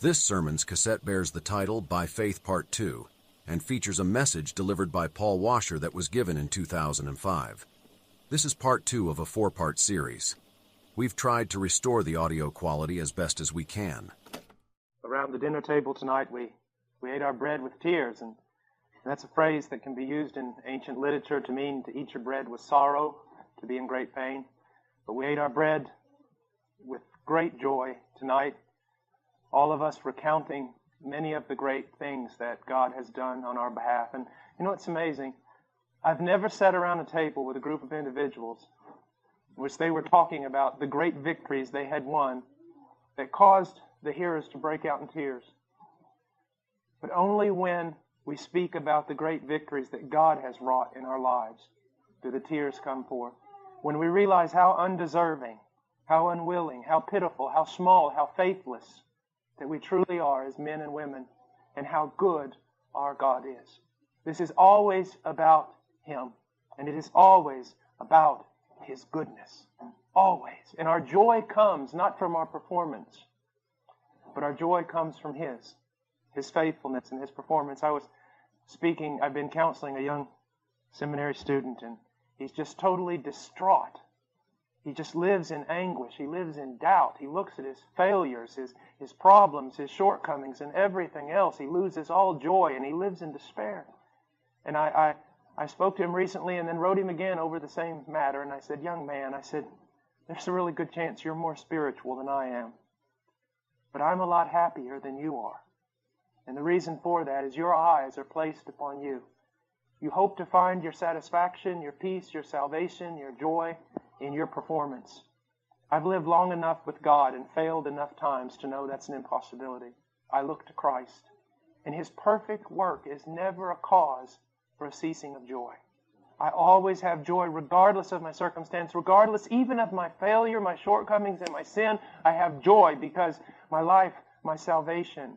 This sermon's cassette bears the title By Faith Part 2 and features a message delivered by Paul Washer that was given in 2005. This is part 2 of a 4-part series. We've tried to restore the audio quality as best as we can. Around the dinner table tonight, we ate our bread with tears, and that's a phrase that can be used in ancient literature to mean to eat your bread with sorrow, to be in great pain. But we ate our bread with great joy tonight, all of us recounting many of the great things that God has done on our behalf. And you know what's amazing? I've never sat around a table with a group of individuals in which they were talking about the great victories they had won that caused the hearers to break out in tears. But only when we speak about the great victories that God has wrought in our lives do the tears come forth. When we realize how undeserving, how unwilling, how pitiful, how small, how faithless that we truly are as men and women, and how good our God is. This is always about Him, and it is always about His goodness. Always. And our joy comes not from our performance, but our joy comes from His faithfulness and His performance. I've been counseling a young seminary student, and he's just totally distraught. He just lives in anguish. He lives in doubt. He looks at his failures, his problems, his shortcomings, and everything else. He loses all joy, and he lives in despair. And I spoke to him recently and then wrote him again over the same matter, and I said, young man, I said, there's a really good chance you're more spiritual than I am. But I'm a lot happier than you are. And the reason for that is your eyes are placed upon you. You hope to find your satisfaction, your peace, your salvation, your joy in your performance. I've lived long enough with God and failed enough times to know that's an impossibility. I look to Christ, and His perfect work is never a cause for a ceasing of joy. I always have joy regardless of my circumstance, regardless even of my failure, my shortcomings, and my sin. I have joy because my life, my salvation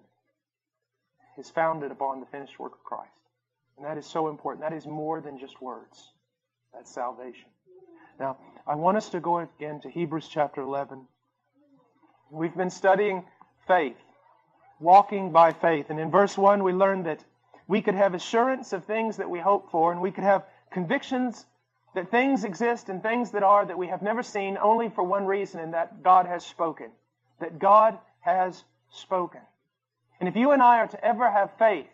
is founded upon the finished work of Christ. And that is so important. That is more than just words. That's salvation. Now, I want us to go again to Hebrews chapter 11. We've been studying faith, walking by faith. And in verse 1, we learned that we could have assurance of things that we hope for, and we could have convictions that things exist and things that are that we have never seen only for one reason, and that God has spoken. That God has spoken. And if you and I are to ever have faith,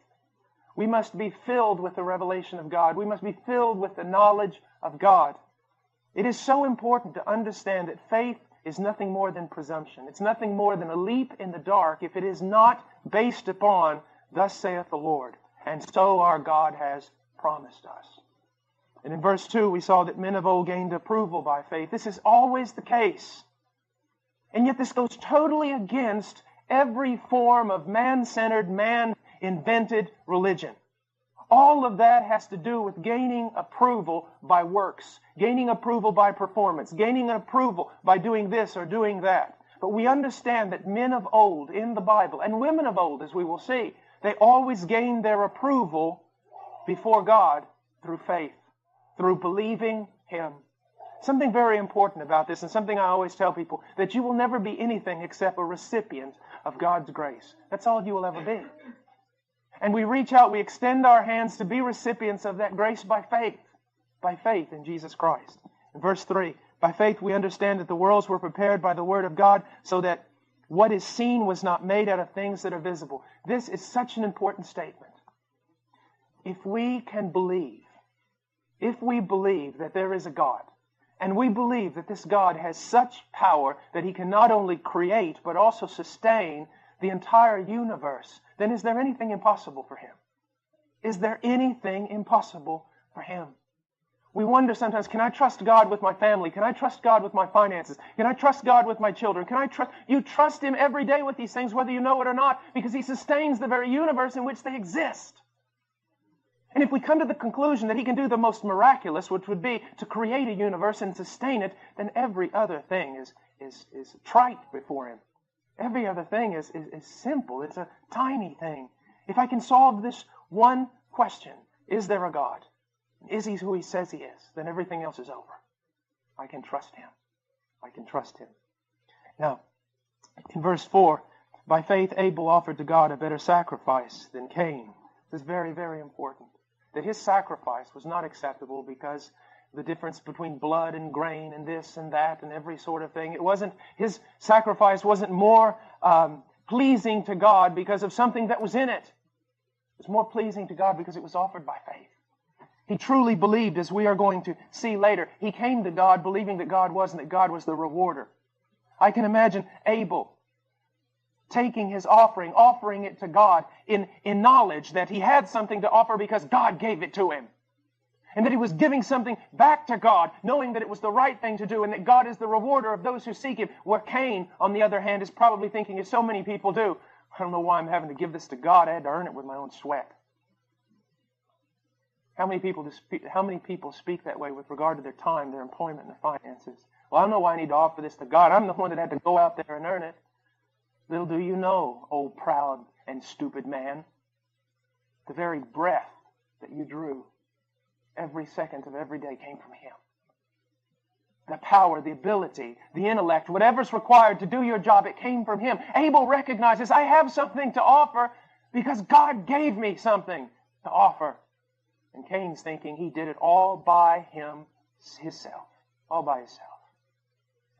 we must be filled with the revelation of God. We must be filled with the knowledge of God. It is so important to understand that faith is nothing more than presumption. It's nothing more than a leap in the dark if it is not based upon, thus saith the Lord. And so our God has promised us. And in verse 2, we saw that men of old gained approval by faith. This is always the case. And yet this goes totally against every form of man-centered, man-invented religion. All of that has to do with gaining approval by works, gaining approval by performance, gaining approval by doing this or doing that. But we understand that men of old in the Bible, and women of old, as we will see, they always gained their approval before God through faith, through believing Him. Something very important about this, and something I always tell people, that you will never be anything except a recipient of God's grace. That's all you will ever be. And we reach out, we extend our hands to be recipients of that grace by faith in Jesus Christ. In verse 3, by faith we understand that the worlds were prepared by the Word of God, so that what is seen was not made out of things that are visible. This is such an important statement. If we believe that there is a God, and we believe that this God has such power that He can not only create, but also sustain the entire universe, then is there anything impossible for Him? Is there anything impossible for Him? We wonder sometimes, can I trust God with my family? Can I trust God with my finances? Can I trust God with my children? You trust Him every day with these things, whether you know it or not, because He sustains the very universe in which they exist. And if we come to the conclusion that He can do the most miraculous, which would be to create a universe and sustain it, then every other thing is trite before Him. Every other thing is simple. It's a tiny thing. If I can solve this one question, is there a God? Is He who He says He is? Then everything else is over. I can trust Him. I can trust Him. Now, in verse 4, By faith, Abel offered to God a better sacrifice than Cain. This is very, very important. That his sacrifice was not acceptable because the difference between blood and grain and this and that and every sort of thing. His sacrifice wasn't more pleasing to God because of something that was in it. It was more pleasing to God because it was offered by faith. He truly believed, as we are going to see later. He came to God believing that God was and that God was the rewarder. I can imagine Abel taking his offering it to God in knowledge that he had something to offer because God gave it to him. And that he was giving something back to God, knowing that it was the right thing to do and that God is the rewarder of those who seek Him. Where Cain, on the other hand, is probably thinking, as so many people do, I don't know why I'm having to give this to God. I had to earn it with my own sweat. How many people speak that way with regard to their time, their employment, and their finances? Well, I don't know why I need to offer this to God. I'm the one that had to go out there and earn it. Little do you know, old proud and stupid man, the very breath that you drew every second of every day came from Him. The power, the ability, the intellect, whatever's required to do your job, it came from Him. Abel recognizes, I have something to offer because God gave me something to offer. And Cain's thinking he did it all by himself. All by himself.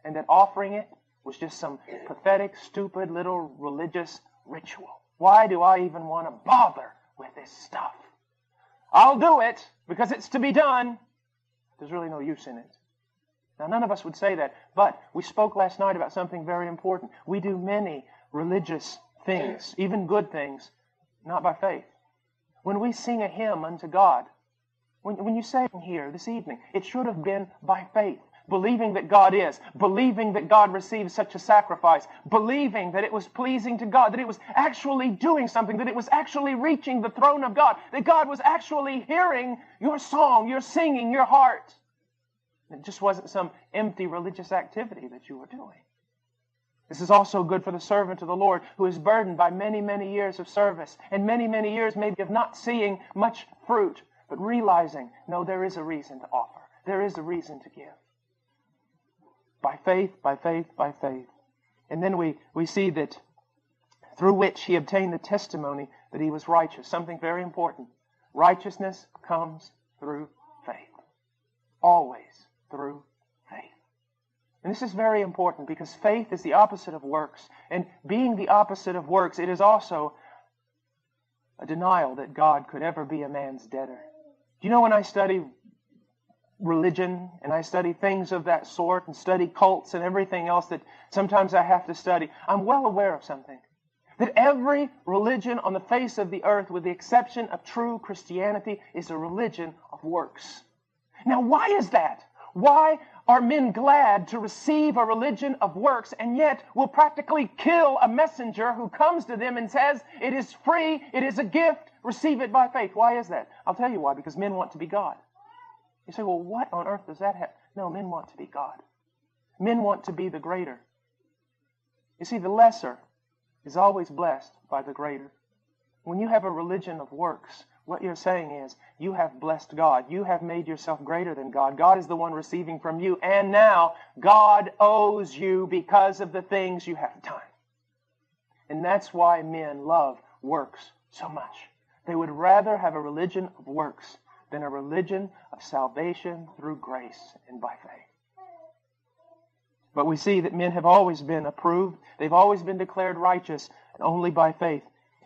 And that offering it was just some pathetic, stupid little religious ritual. Why do I even want to bother with this stuff? I'll do it because it's to be done. There's really no use in it. Now, none of us would say that, but we spoke last night about something very important. We do many religious things, even good things, not by faith. When we sing a hymn unto God, when you sang here this evening, it should have been by faith. Believing that God is, believing that God receives such a sacrifice, believing that it was pleasing to God, that it was actually doing something, that it was actually reaching the throne of God, that God was actually hearing your song, your singing, your heart. It just wasn't some empty religious activity that you were doing. This is also good for the servant of the Lord who is burdened by many, many years of service and many, many years maybe of not seeing much fruit, but realizing, no, there is a reason to offer. There is a reason to give. By faith, by faith, by faith. And then we see that through which he obtained the testimony that he was righteous. Something very important. Righteousness comes through faith. Always through faith. And this is very important because faith is the opposite of works. And being the opposite of works, it is also a denial that God could ever be a man's debtor. Do you know when I study religion and I study things of that sort and study cults and everything else that sometimes I have to study, I'm well aware of something. That every religion on the face of the earth, with the exception of true Christianity, is a religion of works. Now, why is that? Why are men glad to receive a religion of works and yet will practically kill a messenger who comes to them and says, it is free, it is a gift, receive it by faith? Why is that? I'll tell you why, because men want to be God. You say, well, what on earth does that have? No, men want to be God. Men want to be the greater. You see, the lesser is always blessed by the greater. When you have a religion of works, what you're saying is, you have blessed God. You have made yourself greater than God. God is the one receiving from you. And now, God owes you because of the things you have done. And that's why men love works so much. They would rather have a religion of works than a religion of salvation through grace and by faith. But we see that men have always been approved. They've always been declared righteous only by faith.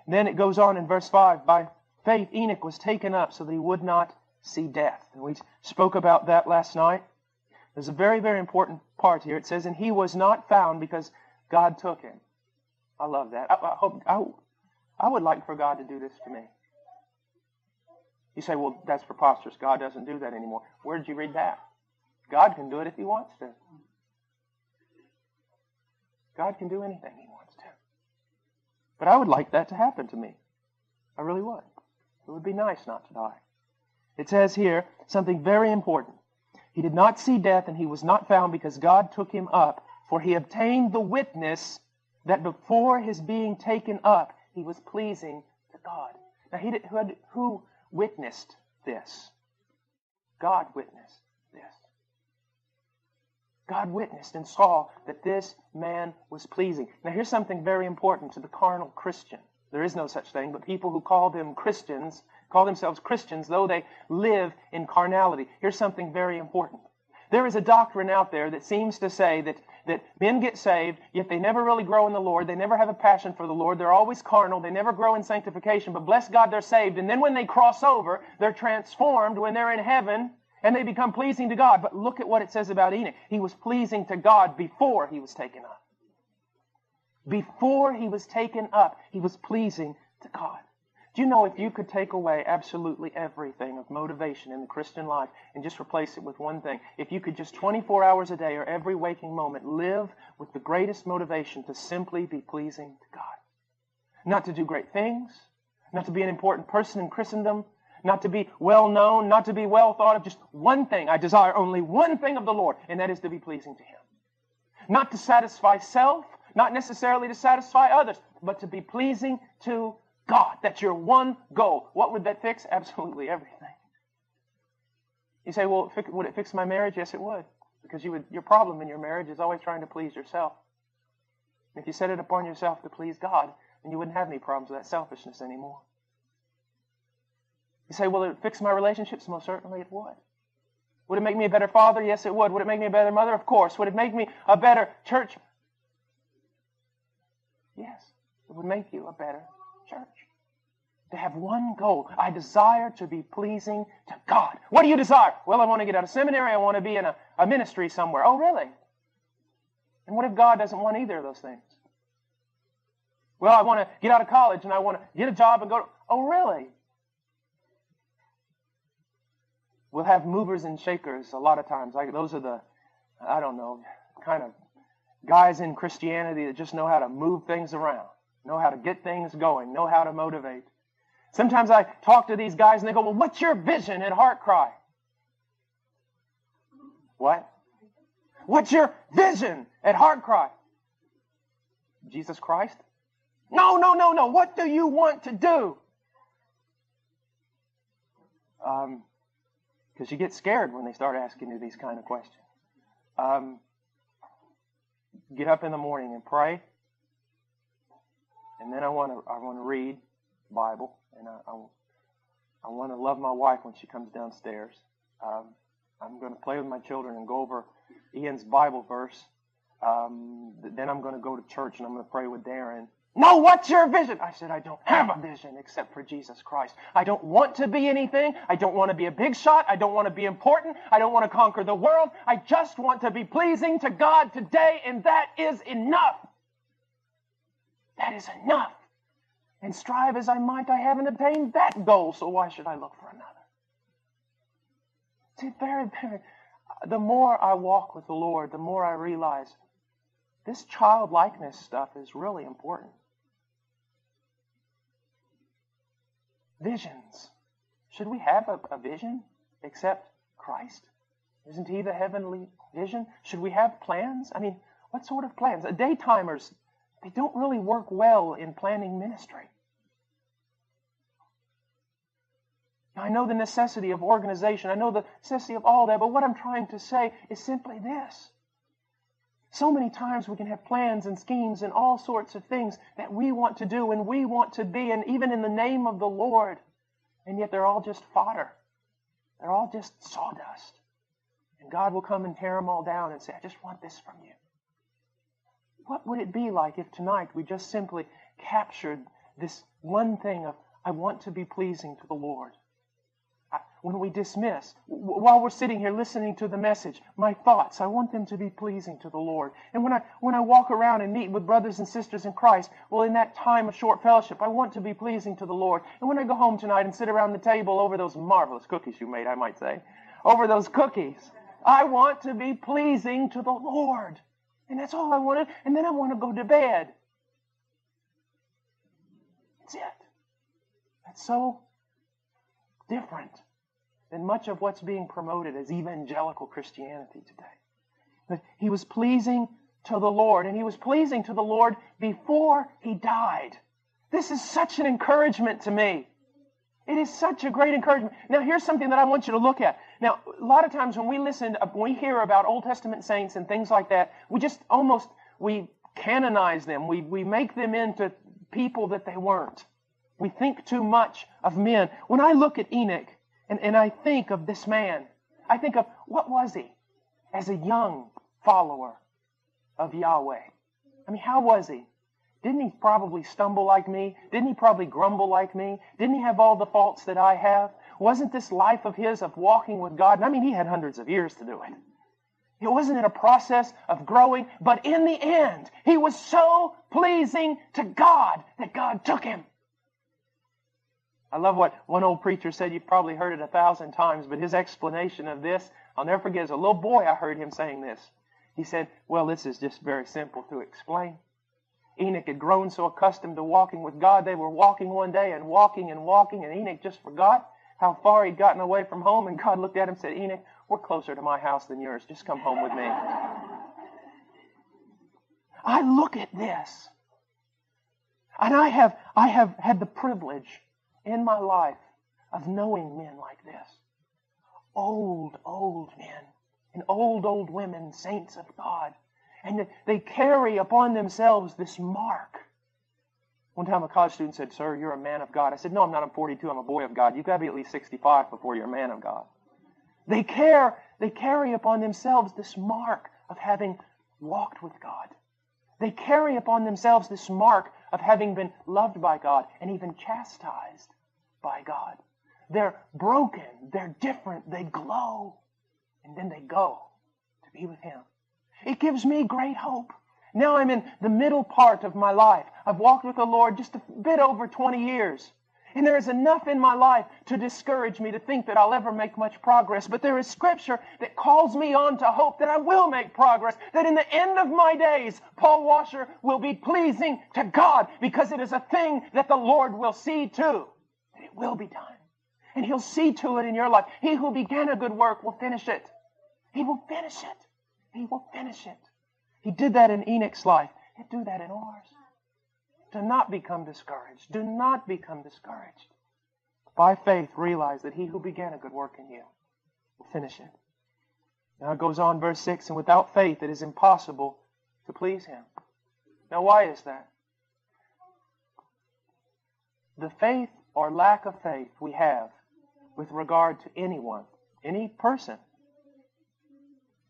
And then it goes on in verse 5, by faith Enoch was taken up so that he would not see death. And we spoke about that last night. There's a very, very important part here. It says, and he was not found because God took him. I love that. I would like for God to do this to me. You say, well, that's preposterous. God doesn't do that anymore. Where did you read that? God can do it if He wants to. God can do anything He wants to. But I would like that to happen to me. I really would. It would be nice not to die. It says here something very important. He did not see death and he was not found because God took him up, for he obtained the witness that before his being taken up, he was pleasing to God. Now, who witnessed this? God witnessed this. God witnessed and saw that this man was pleasing. Now here's something very important to the carnal Christian. There is no such thing, but people who call themselves Christians, though they live in carnality. Here's something very important. There is a doctrine out there that seems to say that men get saved, yet they never really grow in the Lord. They never have a passion for the Lord. They're always carnal. They never grow in sanctification. But bless God, they're saved. And then when they cross over, they're transformed when they're in heaven, and they become pleasing to God. But look at what it says about Enoch. He was pleasing to God before he was taken up. Before he was taken up, he was pleasing to God. Do you know if you could take away absolutely everything of motivation in the Christian life and just replace it with one thing, if you could just 24 hours a day or every waking moment live with the greatest motivation to simply be pleasing to God. Not to do great things, not to be an important person in Christendom, not to be well known, not to be well thought of, just one thing. I desire only one thing of the Lord, and that is to be pleasing to Him. Not to satisfy self, not necessarily to satisfy others, but to be pleasing to God. That's your one goal. What would that fix? Absolutely everything. You say, well, would it fix my marriage? Yes, it would. Because your problem in your marriage is always trying to please yourself. And if you set it upon yourself to please God, then you wouldn't have any problems with that selfishness anymore. You say, will it fix my relationships? Most certainly it would. Would it make me a better father? Yes, it would. Would it make me a better mother? Of course. Would it make me a better church? Yes, it would make you a better church. To have one goal. I desire to be pleasing to God. What do you desire? Well, I want to get out of seminary. I want to be in a ministry somewhere. Oh, really? And what if God doesn't want either of those things? Well, I want to get out of college and I want to get a job and go to... Oh, really? We'll have movers and shakers a lot of times. Those are the, I don't know, kind of guys in Christianity that just know how to move things around, know how to get things going, know how to motivate. Sometimes I talk to these guys and they go, well, what's your vision at Heart Cry? What? What's your vision at Heart Cry? Jesus Christ? No. What do you want to do? Because you get scared when they start asking you these kind of questions. Get up in the morning and pray, and then I want to read the Bible, and I want to love my wife when she comes downstairs. I'm going to play with my children and go over Ian's Bible verse. Then I'm going to go to church and I'm going to pray with Darren. No, what's your vision? I said, I don't have a vision except for Jesus Christ. I don't want to be anything. I don't want to be a big shot. I don't want to be important. I don't want to conquer the world. I just want to be pleasing to God today, and that is enough. That is enough. And strive as I might, I haven't attained that goal, so why should I look for another? See, the more I walk with the Lord, the more I realize this childlikeness stuff is really important. Visions. Should we have a vision except Christ? Isn't He the heavenly vision? Should we have plans? I mean, what sort of plans? Daytimers, they don't really work well in planning ministry. I know the necessity of organization. I know the necessity of all that, but what I'm trying to say is simply this. So many times we can have plans and schemes and all sorts of things that we want to do and we want to be, and even in the name of the Lord, and yet they're all just fodder. They're all just sawdust. And God will come and tear them all down and say, I just want this from you. What would it be like if tonight we just simply captured this one thing of, I want to be pleasing to the Lord? When we dismiss, while we're sitting here listening to the message, my thoughts, I want them to be pleasing to the Lord. And when I walk around and meet with brothers and sisters in Christ, well, in that time of short fellowship, I want to be pleasing to the Lord. And when I go home tonight and sit around the table over those marvelous cookies you made, I might say, over those cookies, I want to be pleasing to the Lord. And that's all I wanted. And then I want to go to bed. That's it. That's so different than much of what's being promoted as evangelical Christianity today. But he was pleasing to the Lord, and he was pleasing to the Lord before he died. This is such an encouragement to me. It is such a great encouragement. Now, here's something that I want you to look at. Now, a lot of times when we hear about Old Testament saints and things like that, we canonize them. We make them into people that they weren't. We think too much of men. When I look at Enoch and I think of this man, I think of what was he as a young follower of Yahweh? I mean, how was he? Didn't he probably stumble like me? Didn't he probably grumble like me? Didn't he have all the faults that I have? Wasn't this life of his of walking with God? And I mean, he had hundreds of years to do it. It wasn't a process of growing, but in the end, he was so pleasing to God that God took him. I love what one old preacher said. You've probably heard it 1,000 times, but his explanation of this, I'll never forget. As a little boy, I heard him saying this. He said, well, this is just very simple to explain. Enoch had grown so accustomed to walking with God, they were walking one day and walking, and Enoch just forgot how far he'd gotten away from home, and God looked at him and said, Enoch, we're closer to my house than yours. Just come home with me. I look at this, and I have had the privilege in my life of knowing men like this. Old men, and old women, saints of God. And they carry upon themselves this mark. One time a college student said, sir, you're a man of God. I said, no, I'm not. I'm 42. I'm a boy of God. You've got to be at least 65 before you're a man of God. They carry upon themselves this mark of having walked with God. They carry upon themselves this mark of having been loved by God and even chastised by God. They're broken. They're different. They glow. And then they go to be with Him. It gives me great hope. Now I'm in the middle part of my life. I've walked with the Lord just a bit over 20 years. And there is enough in my life to discourage me to think that I'll ever make much progress. But there is Scripture that calls me on to hope that I will make progress. That in the end of my days, Paul Washer will be pleasing to God, because it is a thing that the Lord will see to. That it will be done. And He'll see to it in your life. He who began a good work will finish it. He will finish it. He will finish it. He did that in Enoch's life. He'll do that in ours. Do not become discouraged. Do not become discouraged. By faith, realize that He who began a good work in you will finish it. Now it goes on, verse 6, and without faith it is impossible to please Him. Now why is that? The faith or lack of faith we have with regard to anyone, any person,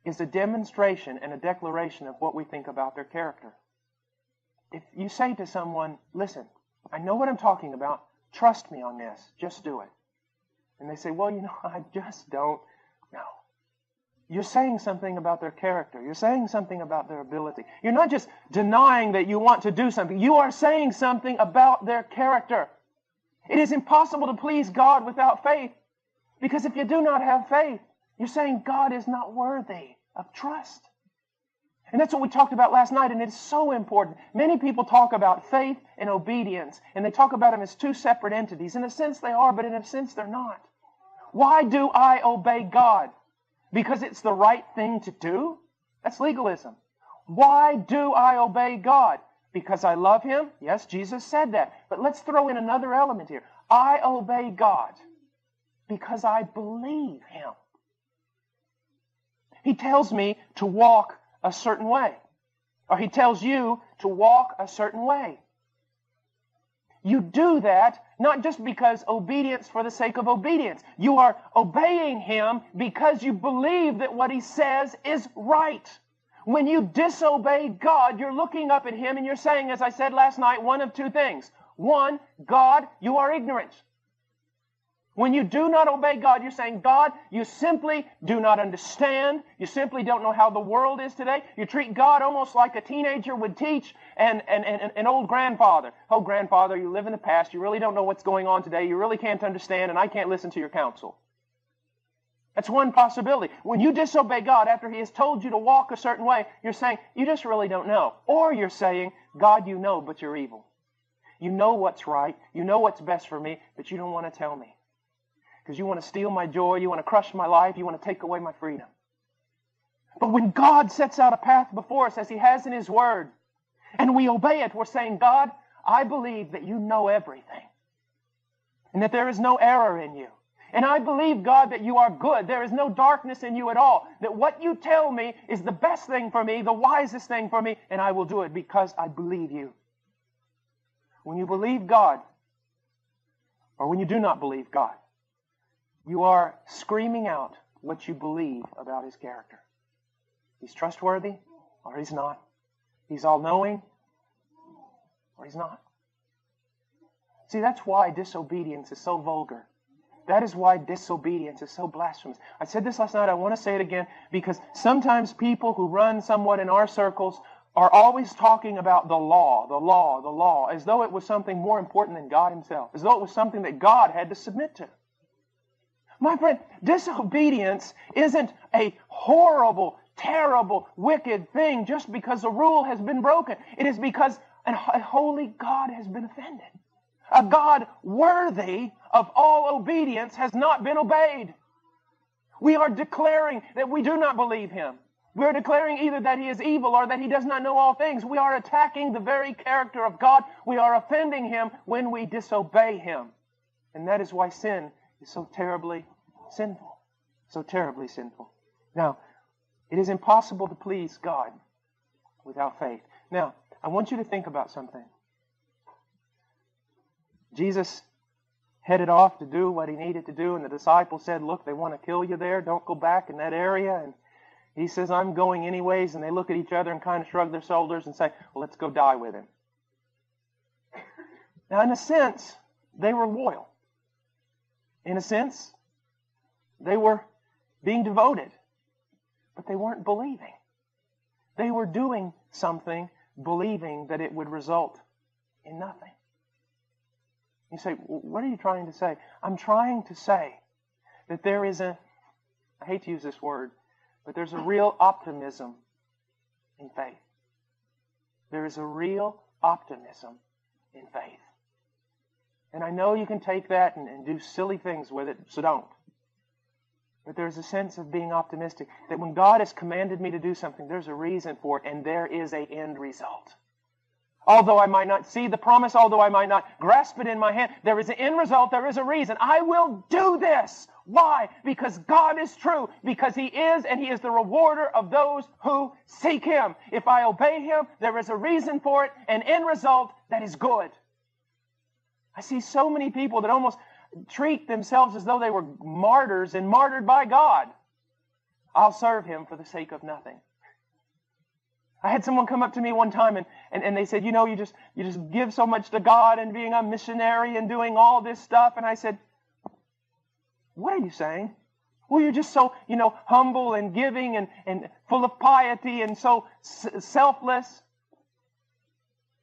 is a demonstration and a declaration of what we think about their character. If you say to someone, listen, I know what I'm talking about, trust me on this, just do it. And they say, well, I just don't know. You're saying something about their character. You're saying something about their ability. You're not just denying that you want to do something. You are saying something about their character. It is impossible to please God without faith, because if you do not have faith, you're saying God is not worthy of trust. And that's what we talked about last night, and it's so important. Many people talk about faith and obedience, and they talk about them as two separate entities. In a sense they are, but in a sense they're not. Why do I obey God? Because it's the right thing to do? That's legalism. Why do I obey God? Because I love Him? Yes, Jesus said that. But let's throw in another element here. I obey God because I believe Him. He tells me to walk a certain way. Or He tells you to walk a certain way. You do that not just because obedience for the sake of obedience. You are obeying Him because you believe that what He says is right. When you disobey God, you're looking up at Him and you're saying, as I said last night, one of two things. One, God, you are ignorant. When you do not obey God, you're saying, God, you simply do not understand. You simply don't know how the world is today. You treat God almost like a teenager would teach an old grandfather. Oh, grandfather, you live in the past. You really don't know what's going on today. You really can't understand, and I can't listen to your counsel. That's one possibility. When you disobey God after He has told you to walk a certain way, you're saying, you just really don't know. Or you're saying, God, you know, but you're evil. You know what's right. You know what's best for me, but you don't want to tell me. Because you want to steal my joy, you want to crush my life, you want to take away my freedom. But when God sets out a path before us, as He has in His Word, and we obey it, we're saying, God, I believe that you know everything. and that there is no error in you. And I believe, God, that you are good. There is no darkness in you at all. That what you tell me is the best thing for me, the wisest thing for me, and I will do it because I believe you. When you believe God, or when you do not believe God, you are screaming out what you believe about His character. He's trustworthy, or He's not. He's all-knowing, or He's not. See, that's why disobedience is so vulgar. That is why disobedience is so blasphemous. I said this last night, I want to say it again, because sometimes people who run somewhat in our circles are always talking about the law, the law, the law, as though it was something more important than God Himself, as though it was something that God had to submit to. My friend, disobedience isn't a horrible, terrible, wicked thing just because a rule has been broken. It is because a holy God has been offended. A God worthy of all obedience has not been obeyed. We are declaring that we do not believe Him. We are declaring either that He is evil or that He does not know all things. We are attacking the very character of God. We are offending Him when we disobey Him. And that is why sin is so terribly sinful. So terribly sinful. Now, it is impossible to please God without faith. Now, I want you to think about something. Jesus headed off to do what He needed to do, and the disciples said, look, they want to kill you there. Don't go back in that area. And He says, I'm going anyways. And they look at each other and kind of shrug their shoulders and say, well, let's go die with Him. Now, in a sense, they were loyal. In a sense, they were being devoted. But they weren't believing. They were doing something, believing that it would result in nothing. You say, what are you trying to say? I'm trying to say that there is I hate to use this word, but there's a real optimism in faith. There is a real optimism in faith. And I know you can take that and do silly things with it, so don't. But there's a sense of being optimistic that when God has commanded me to do something, there's a reason for it, and there is an end result. Although I might not see the promise, although I might not grasp it in my hand, there is an end result, there is a reason. I will do this. Why? Because God is true. Because He is, and He is the rewarder of those who seek Him. If I obey Him, there is a reason for it, an end result that is good. I see so many people that almost treat themselves as though they were martyrs and martyred by God. I'll serve Him for the sake of nothing. I had someone come up to me one time and they said, you just give so much to God and being a missionary and doing all this stuff. And I said, what are you saying? Well, you're just so, humble and giving and full of piety and so selfless.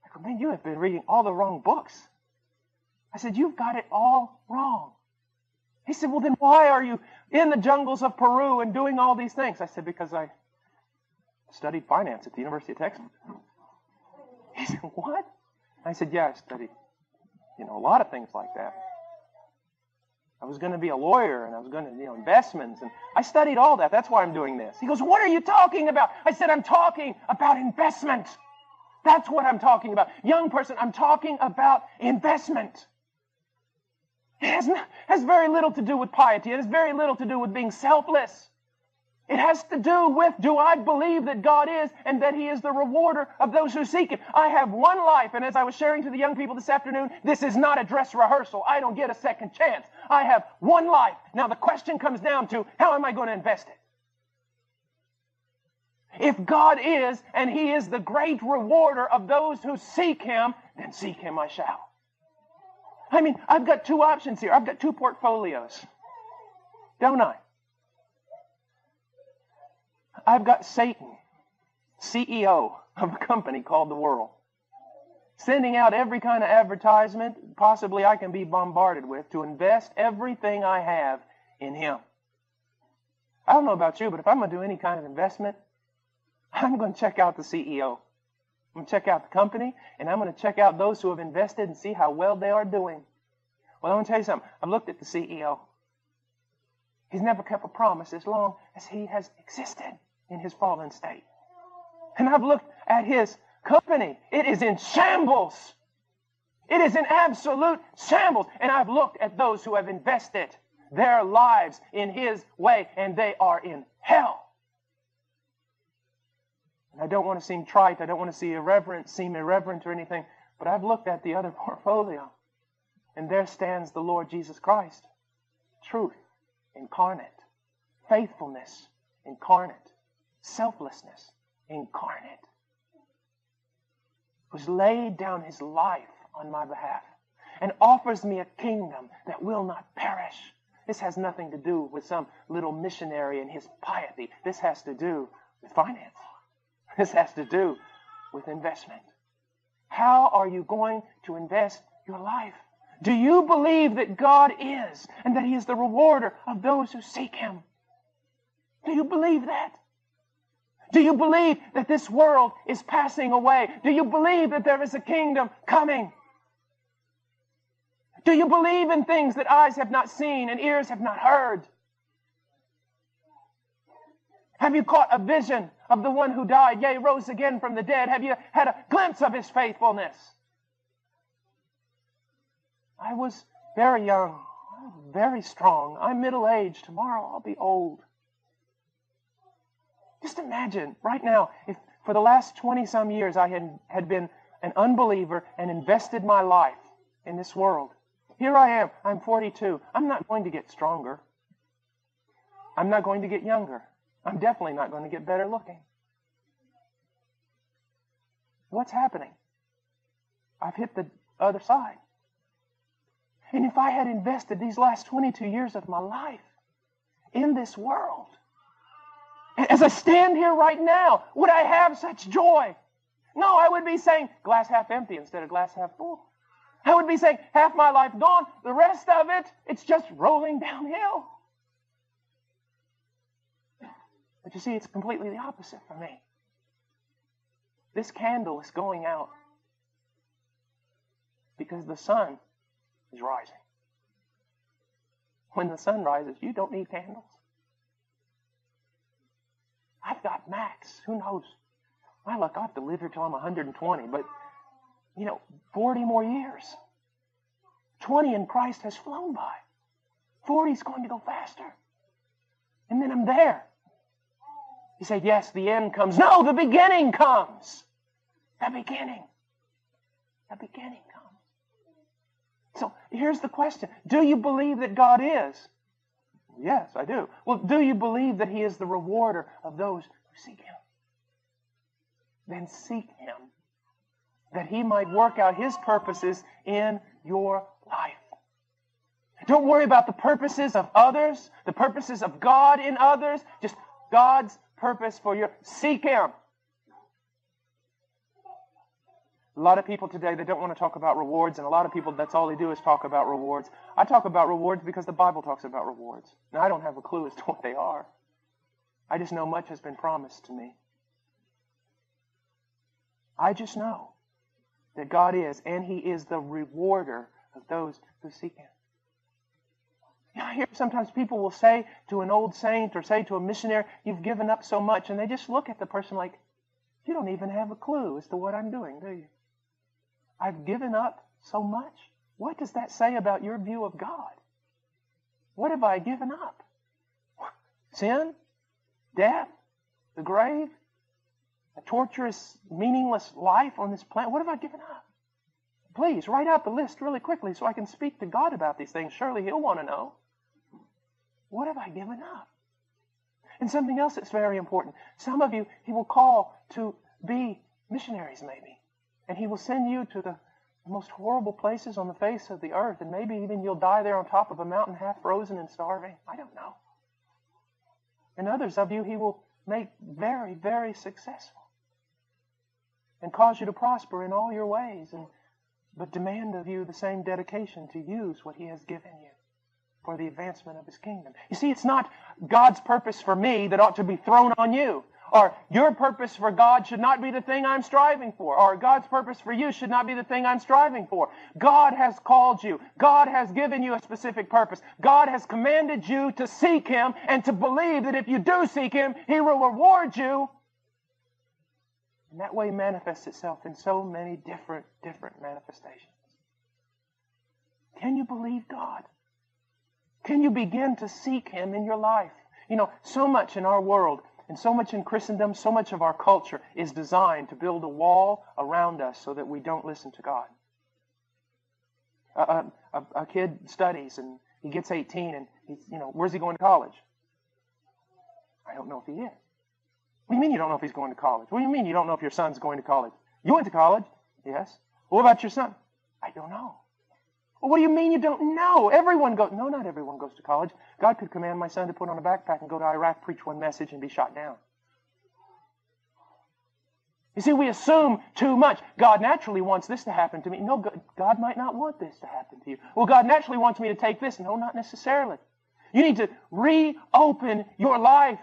I go, man, you have been reading all the wrong books. I said, you've got it all wrong. He said, well, then why are you in the jungles of Peru and doing all these things? I said, because I studied finance at the University of Texas. He said, what? I said, yeah, I studied, a lot of things like that. I was going to be a lawyer, and I was going to, investments, and I studied all that. That's why I'm doing this. He goes, what are you talking about? I said, I'm talking about investment. That's what I'm talking about. Young person, I'm talking about investment. It has very little to do with piety. It has very little to do with being selfless. It has to do with, do I believe that God is and that He is the rewarder of those who seek Him? I have one life, and as I was sharing to the young people this afternoon, this is not a dress rehearsal. I don't get a second chance. I have one life. Now the question comes down to, how am I going to invest it? If God is, and He is the great rewarder of those who seek Him, then seek Him I shall. I mean, I've got two options here. I've got two portfolios. Don't I? I've got Satan, CEO of a company called the world, sending out every kind of advertisement possibly I can be bombarded with to invest everything I have in him. I don't know about you, but if I'm going to do any kind of investment, I'm going to check out the CEO. I'm going to check out the company, and I'm going to check out those who have invested and see how well they are doing. Well, I want to tell you something. I've looked at the CEO. He's never kept a promise as long as he has existed in his fallen state. And I've looked at his company. It is in shambles. It is in absolute shambles. And I've looked at those who have invested their lives in His way, and they are in hell. And I don't want to seem trite. I don't want to seem irreverent or anything. But I've looked at the other portfolio, and there stands the Lord Jesus Christ. Truth incarnate. Faithfulness incarnate. Selflessness incarnate. Who's laid down His life on my behalf and offers me a kingdom that will not perish. This has nothing to do with some little missionary and his piety. This has to do with finance. This has to do with investment. How are you going to invest your life? Do you believe that God is and that He is the rewarder of those who seek Him? Do you believe that? Do you believe that this world is passing away? Do you believe that there is a kingdom coming? Do you believe in things that eyes have not seen and ears have not heard? Have you caught a vision of the one who died, yea, rose again from the dead? Have you had a glimpse of His faithfulness? I was very young, very strong. I'm middle-aged. Tomorrow I'll be old. Just imagine right now, if for the last 20-some years I had been an unbeliever and invested my life in this world. Here I am. I'm 42. I'm not going to get stronger. I'm not going to get younger. I'm definitely not going to get better looking. What's happening? I've hit the other side. And if I had invested these last 22 years of my life in this world, as I stand here right now, would I have such joy? No, I would be saying glass half empty instead of glass half full. I would be saying half my life gone, the rest of it, it's just rolling downhill. But you see, it's completely the opposite for me. This candle is going out because the sun is rising. When the sun rises, you don't need candles. I've got max. Who knows? My luck, I'll have to live here till I'm 120. But, 40 more years. 20 in Christ has flown by. 40 is going to go faster. And then I'm there. You say, yes, the end comes. No, the beginning comes. The beginning. The beginning comes. So here's the question. Do you believe that God is? Yes, I do. Well, do you believe that He is the rewarder of those who seek Him? Then seek Him, that He might work out His purposes in your life. Don't worry about the purposes of others, the purposes of God in others, just God's purpose for your... Seek Him. A lot of people today, they don't want to talk about rewards, and a lot of people, that's all they do is talk about rewards. I talk about rewards because the Bible talks about rewards. Now, I don't have a clue as to what they are. I just know much has been promised to me. I just know that God is, and He is the rewarder of those who seek Him. I hear sometimes people will say to an old saint or say to a missionary, you've given up so much, and they just look at the person like, you don't even have a clue as to what I'm doing, do you? I've given up so much. What does that say about your view of God? What have I given up? Sin? Death? The grave? A torturous, meaningless life on this planet? What have I given up? Please, write out the list really quickly so I can speak to God about these things. Surely He'll want to know. What have I given up? And something else that's very important. Some of you, He will call to be missionaries maybe. And He will send you to the most horrible places on the face of the earth. And maybe even you'll die there on top of a mountain half frozen and starving. I don't know. And others of you He will make very, very successful. And cause you to prosper in all your ways. But demand of you the same dedication to use what He has given you for the advancement of His kingdom. You see, it's not God's purpose for me that ought to be thrown on you. Or your purpose for God should not be the thing I'm striving for. Or God's purpose for you should not be the thing I'm striving for. God has called you. God has given you a specific purpose. God has commanded you to seek Him and to believe that if you do seek Him, He will reward you. And that way manifests itself in so many different manifestations. Can you believe God? Can you begin to seek Him in your life? You know, so much in our world and so much in Christendom, so much of our culture is designed to build a wall around us so that we don't listen to God. A kid studies and he gets 18 and he's, where's he going to college? I don't know if he is. What do you mean you don't know if he's going to college? What do you mean you don't know if your son's going to college? You went to college? Yes. What about your son? I don't know. Well, what do you mean you don't know? Everyone goes. No, not everyone goes to college. God could command my son to put on a backpack and go to Iraq, preach one message, and be shot down. You see, we assume too much. God naturally wants this to happen to me. No, God might not want this to happen to you. Well, God naturally wants me to take this. No, not necessarily. You need to reopen your life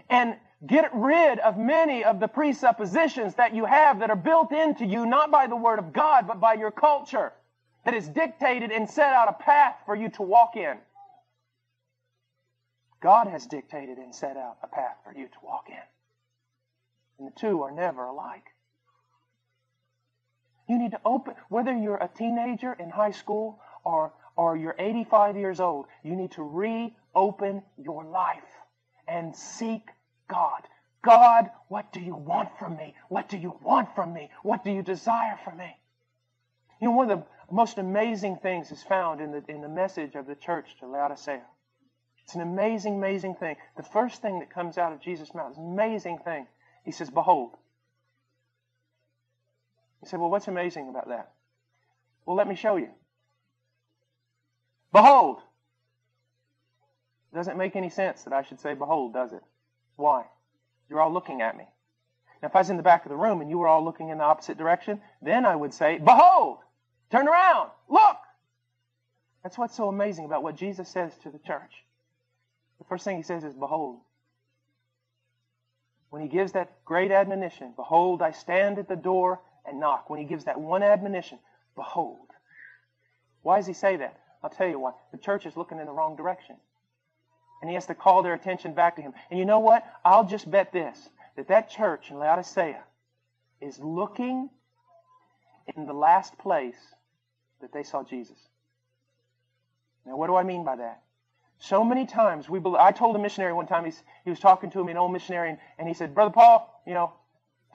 and get rid of many of the presuppositions that you have that are built into you, not by the Word of God, but by your culture, that is dictated and set out a path for you to walk in. God has dictated and set out a path for you to walk in. And the two are never alike. You need to open, whether you're a teenager in high school or you're 85 years old, you need to reopen your life and seek God. God, what do you want from me? What do you want from me? What do you desire from me? You know, one of the most amazing things is found in the message of the church to Laodicea. It's an amazing, amazing thing. The first thing that comes out of Jesus' mouth is an amazing thing. He says, behold. You say, well, what's amazing about that? Well, let me show you. Behold. It doesn't make any sense that I should say behold, does it? Why? You're all looking at me. Now, if I was in the back of the room and you were all looking in the opposite direction, then I would say, behold, turn around, look. That's what's so amazing about what Jesus says to the church. The first thing He says is, behold. When He gives that great admonition, behold, I stand at the door and knock. When He gives that one admonition, behold. Why does He say that? I'll tell you why. The church is looking in the wrong direction. And He has to call their attention back to Him. And you know what? I'll just bet this, that church in Laodicea is looking in the last place that they saw Jesus. Now, what do I mean by that? So many times I told a missionary one time, he was talking to me, an old missionary, and he said, Brother Paul,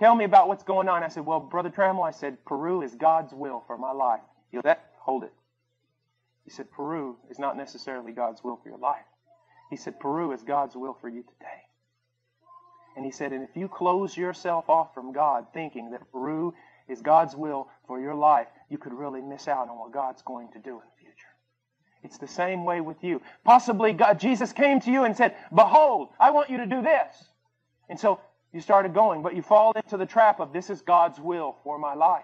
tell me about what's going on. I said, well, Brother Trammell, I said, Peru is God's will for my life. He goes, hold it. He said, Peru is not necessarily God's will for your life. He said, Peru is God's will for you today. And he said, and if you close yourself off from God thinking that Peru is God's will for your life, you could really miss out on what God's going to do in the future. It's the same way with you. Possibly Jesus came to you and said, behold, I want you to do this. And so you started going, but you fall into the trap of this is God's will for my life.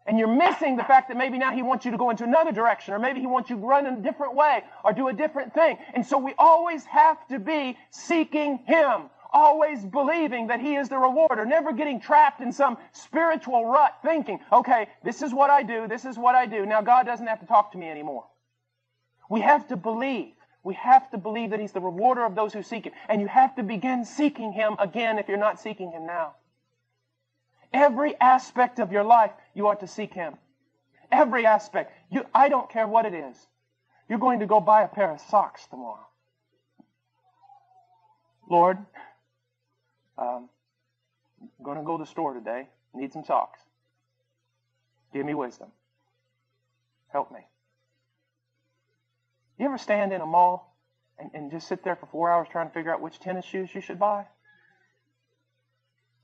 And you're missing the fact that maybe now He wants you to go into another direction, or maybe He wants you to run in a different way or do a different thing. And so we always have to be seeking Him, always believing that He is the rewarder, never getting trapped in some spiritual rut thinking, okay, this is what I do, this is what I do. Now God doesn't have to talk to me anymore. We have to believe. We have to believe that He's the rewarder of those who seek Him. And you have to begin seeking Him again if you're not seeking Him now. Every aspect of your life, you ought to seek Him. Every aspect. I don't care what it is. You're going to go buy a pair of socks tomorrow. Lord, I'm going to go to the store today. Need some socks. Give me wisdom. Help me. You ever stand in a mall and just sit there for 4 hours trying to figure out which tennis shoes you should buy?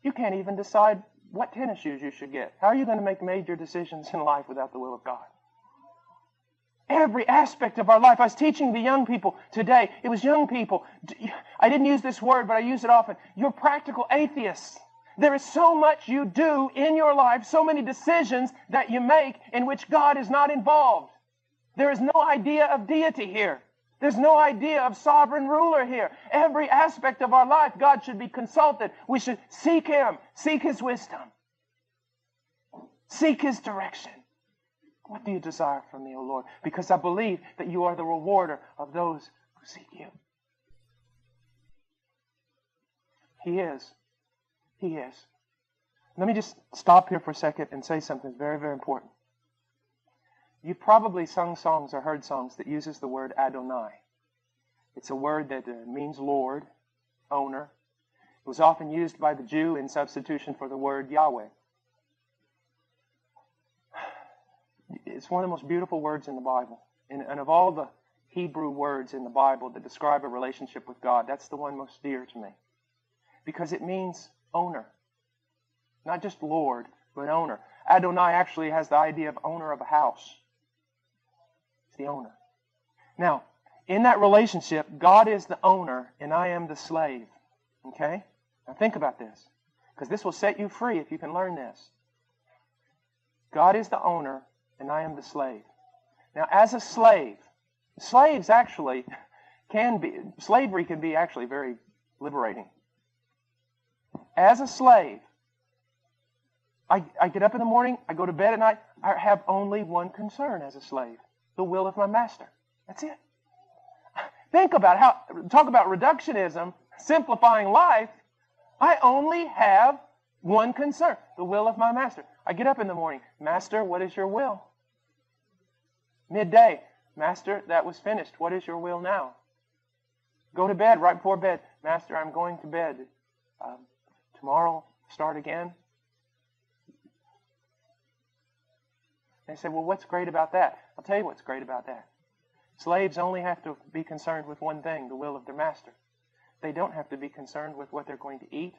You can't even decide what tennis shoes you should get. How are you going to make major decisions in life without the will of God? Every aspect of our life. I was teaching the young people today. It was young people. I didn't use this word, but I use it often. You're practical atheists. There is so much you do in your life, so many decisions that you make in which God is not involved. There is no idea of deity here. There's no idea of sovereign ruler here. Every aspect of our life, God should be consulted. We should seek Him, seek His wisdom, seek His direction. What do you desire from me, O Lord? Because I believe that you are the rewarder of those who seek you. He is. He is. Let me just stop here for a second and say something very, very important. You've probably sung songs or heard songs that uses the word Adonai. It's a word that means Lord, owner. It was often used by the Jew in substitution for the word Yahweh. It's one of the most beautiful words in the Bible. And of all the Hebrew words in the Bible that describe a relationship with God, that's the one most dear to me. Because it means owner. Not just Lord, but owner. Adonai actually has the idea of owner of a house. It's the owner. Now, in that relationship, God is the owner and I am the slave. Okay? Now think about this. Because this will set you free if you can learn this. God is the owner and I am the slave. Now, as a slave, slaves actually slavery can be actually very liberating. As a slave, I get up in the morning, I go to bed at night, I have only one concern as a slave, the will of my master. That's it. Think about talk about reductionism, simplifying life. I only have one concern, the will of my master. I get up in the morning, Master, what is your will? Midday, Master, that was finished. What is your will now? Go to bed, right before bed. Master, I'm going to bed. Tomorrow, start again. They say, well, what's great about that? I'll tell you what's great about that. Slaves only have to be concerned with one thing, the will of their master. They don't have to be concerned with what they're going to eat,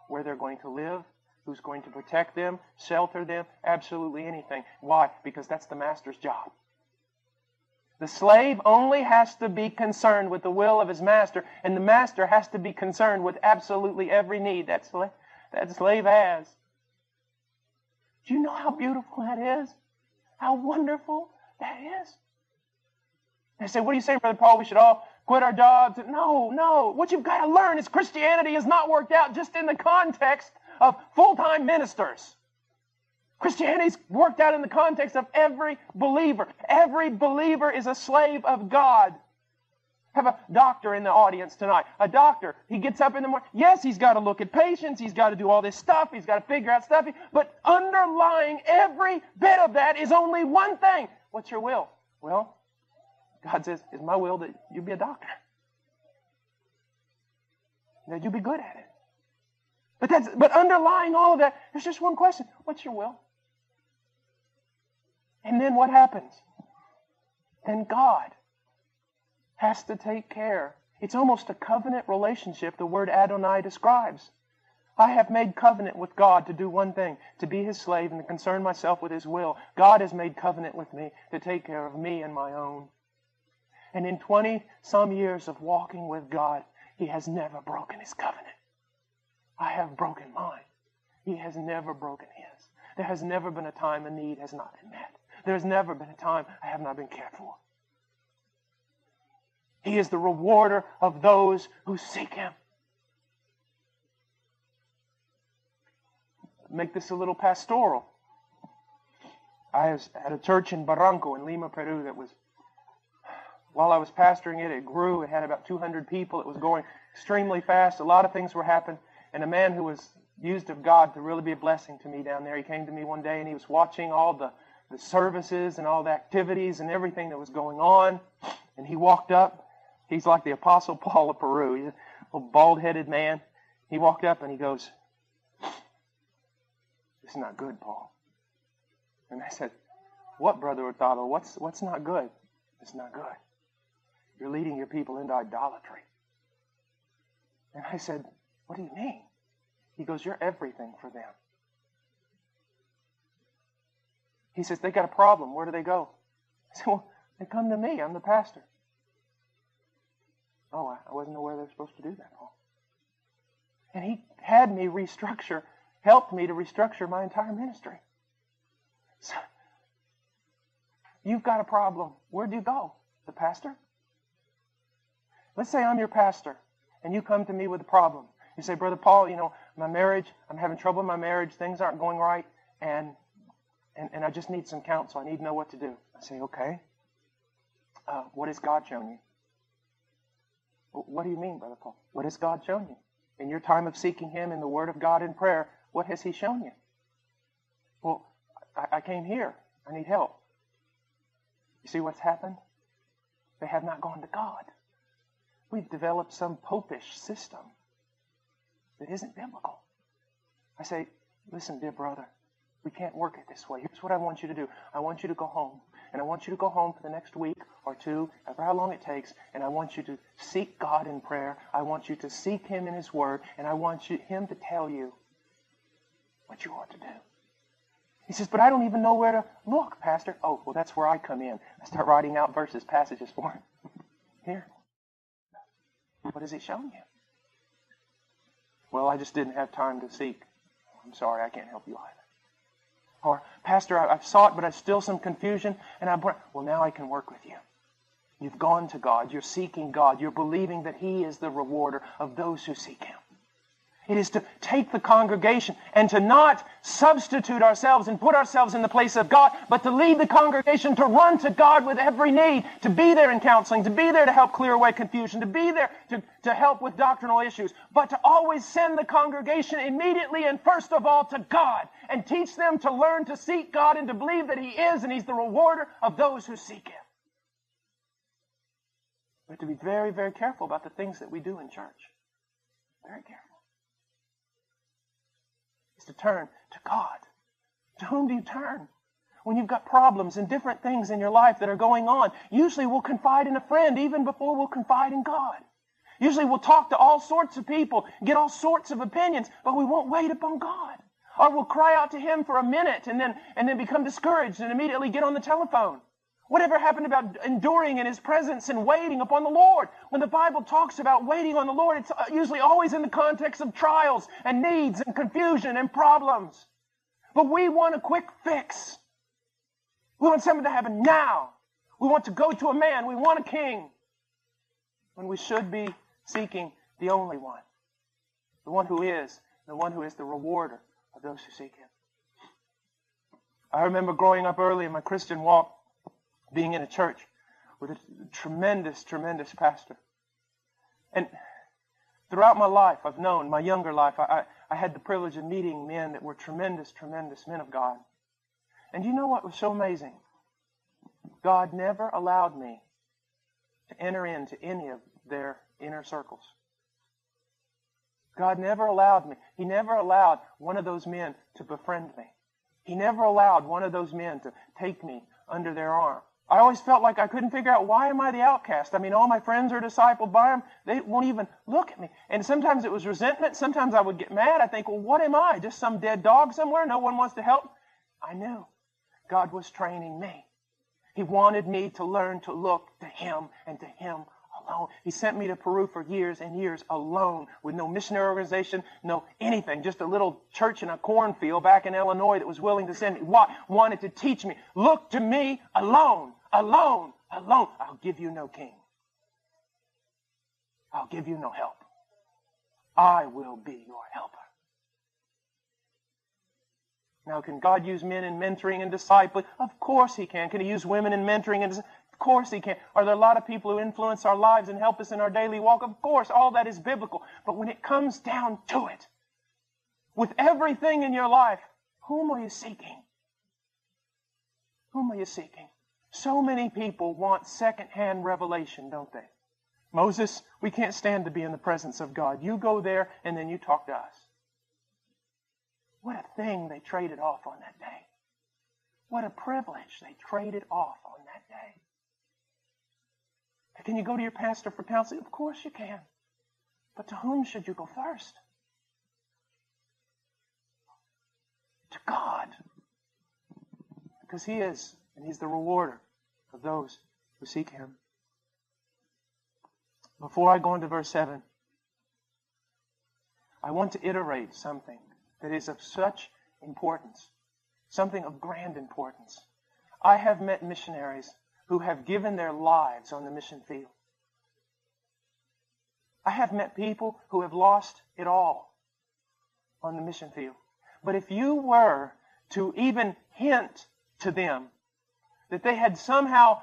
where they're going to live, who's going to protect them, shelter them, absolutely anything. Why? Because that's the master's job. The slave only has to be concerned with the will of his master, and the master has to be concerned with absolutely every need that slave has. Do you know how beautiful that is? How wonderful that is? They say, what are you saying, Brother Paul? We should all quit our jobs? No. What you've got to learn is Christianity has not worked out just in the context of full-time ministers. Christianity's worked out in the context of every believer. Every believer is a slave of God. I have a doctor in the audience tonight. A doctor, he gets up in the morning. Yes, he's got to look at patients. He's got to do all this stuff. He's got to figure out stuff. But underlying every bit of that is only one thing. What's your will? Well, God says, it's my will that you be a doctor. That you be good at it. But underlying all of that, there's just one question. What's your will? And then what happens? Then God has to take care. It's almost a covenant relationship the word Adonai describes. I have made covenant with God to do one thing, to be His slave and to concern myself with His will. God has made covenant with me to take care of me and my own. And in 20-some years of walking with God, He has never broken His covenant. I have broken mine. He has never broken His. There has never been a time a need has not been met. There's never been a time I have not been cared for. He is the rewarder of those who seek Him. Make this a little pastoral. I was at a church in Barranco in Lima, Peru that was, while I was pastoring it, it grew. It had about 200 people. It was going extremely fast. A lot of things were happening. And a man who was used of God to really be a blessing to me down there, he came to me one day and he was watching all the services and all the activities and everything that was going on. And he walked up. He's like the Apostle Paul of Peru. He's a little bald-headed man. He walked up and he goes, "This is not good, Paul." And I said, "What, Brother Hurtado? What's not good?" "It's not good. You're leading your people into idolatry." And I said, "What do you mean?" He goes, "You're everything for them." He says, "They got a problem. Where do they go?" I said, "Well, they come to me. I'm the pastor." "Oh, I wasn't aware they were supposed to do that, Paul." And he had me helped me to restructure my entire ministry. So, you've got a problem. Where do you go? The pastor? Let's say I'm your pastor, and you come to me with a problem. You say, "Brother Paul, my marriage, I'm having trouble in my marriage. Things aren't going right, and I just need some counsel. I need to know what to do." I say, "Okay. What has God shown you?" "What do you mean, Brother Paul? What has God shown you? In your time of seeking Him in the Word of God in prayer, what has He shown you?" "Well, I came here. I need help." You see what's happened? They have not gone to God. We've developed some popish system that isn't biblical. I say, listen, dear brother, we can't work it this way. Here's what I want you to do. I want you to go home. And I want you to go home for the next week or two, however how long it takes, and I want you to seek God in prayer. I want you to seek Him in His Word, and I want Him to tell you what you ought to do. He says, but I don't even know where to look, Pastor. Oh, well, that's where I come in. I start writing out verses, passages for him. Here. What has He shown you? Well, I just didn't have time to seek. I'm sorry, I can't help you either. Or, Pastor, I've sought, but I've still some confusion. Well, now I can work with you. You've gone to God. You're seeking God. You're believing that He is the rewarder of those who seek Him. It is to take the congregation and to not substitute ourselves and put ourselves in the place of God, but to lead the congregation to run to God with every need, to be there in counseling, to be there to help clear away confusion, to be there to help with doctrinal issues, but to always send the congregation immediately and first of all to God and teach them to learn to seek God and to believe that He is and He's the rewarder of those who seek Him. We have to be very, very careful about the things that we do in church. Very careful. Is to turn to God. To whom do you turn? When you've got problems and different things in your life that are going on, usually we'll confide in a friend even before we'll confide in God. Usually we'll talk to all sorts of people, get all sorts of opinions, but we won't wait upon God. Or we'll cry out to Him for a minute and then become discouraged and immediately get on the telephone. Whatever happened about enduring in His presence and waiting upon the Lord? When the Bible talks about waiting on the Lord, it's usually always in the context of trials and needs and confusion and problems. But we want a quick fix. We want something to happen now. We want to go to a man. We want a king. When we should be seeking the only one. The one who is the rewarder of those who seek Him. I remember growing up early in my Christian walk, being in a church with a tremendous, tremendous pastor. And throughout my life, I've known, my younger life, I had the privilege of meeting men that were tremendous, tremendous men of God. And you know what was so amazing? God never allowed me to enter into any of their inner circles. God never allowed me. He never allowed one of those men to befriend me. He never allowed one of those men to take me under their arm. I always felt like I couldn't figure out, why am I the outcast? I mean, all my friends are discipled by Him. They won't even look at me. And sometimes it was resentment. Sometimes I would get mad. I think, well, what am I? Just some dead dog somewhere? No one wants to help? I knew God was training me. He wanted me to learn to look to Him and to Him alone. He sent me to Peru for years and years alone, with no missionary organization, no anything, just a little church in a cornfield back in Illinois that was willing to send me. Wanted to teach me, look to me alone, alone, alone. I'll give you no king. I'll give you no help. I will be your helper. Now, can God use men in mentoring and discipling? Of course He can. Can He use women in mentoring and discipling? Of course He can. Are there a lot of people who influence our lives and help us in our daily walk? Of course, all that is biblical. But when it comes down to it, with everything in your life, whom are you seeking? Whom are you seeking? So many people want second-hand revelation, don't they? Moses, we can't stand to be in the presence of God. You go there and then you talk to us. What a thing they traded off on that day. What a privilege they traded off on that day. Can you go to your pastor for counseling? Of course you can. But to whom should you go first? To God. Because He is, and He's the rewarder of those who seek Him. Before I go into verse 7, I want to iterate something that is of such importance, something of grand importance. I have met missionaries who have given their lives on the mission field. I have met people who have lost it all on the mission field. But if you were to even hint to them that they had somehow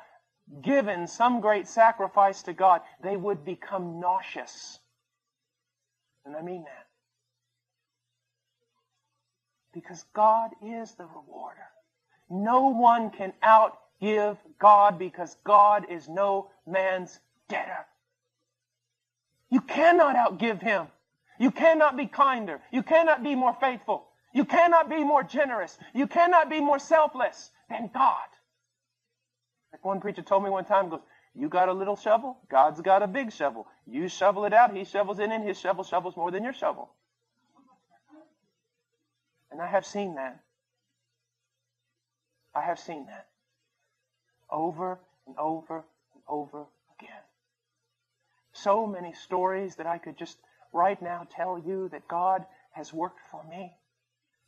given some great sacrifice to God, they would become nauseous. And I mean that. Because God is the rewarder. No one can outgive God because God is no man's debtor. You cannot outgive Him. You cannot be kinder. You cannot be more faithful. You cannot be more generous. You cannot be more selfless than God. Like one preacher told me one time, goes, you got a little shovel, God's got a big shovel. You shovel it out, He shovels it in, His shovel shovels more than your shovel. And I have seen that. I have seen that. Over and over and over again. So many stories that I could just right now tell you that God has worked for me.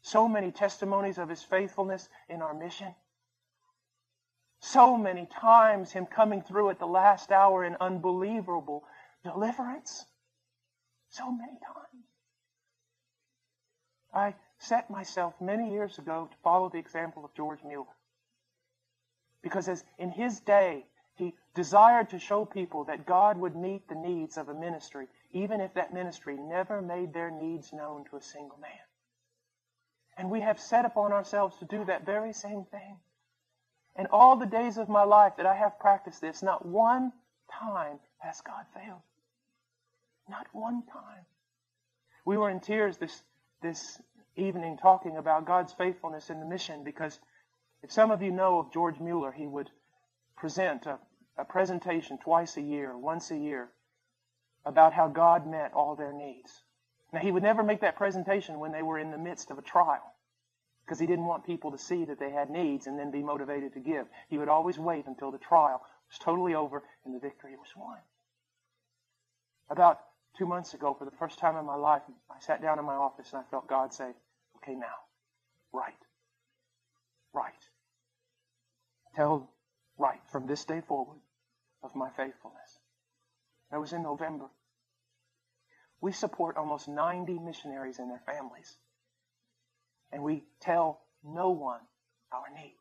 So many testimonies of His faithfulness in our mission. So many times Him coming through at the last hour in unbelievable deliverance. So many times. I set myself many years ago to follow the example of George Mueller. Because as in his day, he desired to show people that God would meet the needs of a ministry, even if that ministry never made their needs known to a single man. And we have set upon ourselves to do that very same thing. And all the days of my life that I have practiced this, not one time has God failed. Not one time. We were in tears this evening talking about God's faithfulness in the mission, because if some of you know of George Mueller, he would present a presentation twice a year, once a year, about how God met all their needs. Now, he would never make that presentation when they were in the midst of a trial, because he didn't want people to see that they had needs and then be motivated to give. He would always wait until the trial was totally over and the victory was won. About 2 months ago, for the first time in my life, I sat down in my office and I felt God say, okay, now, right. Tell right from this day forward of my faithfulness. That was in November. We support almost 90 missionaries and their families. And we tell no one our need.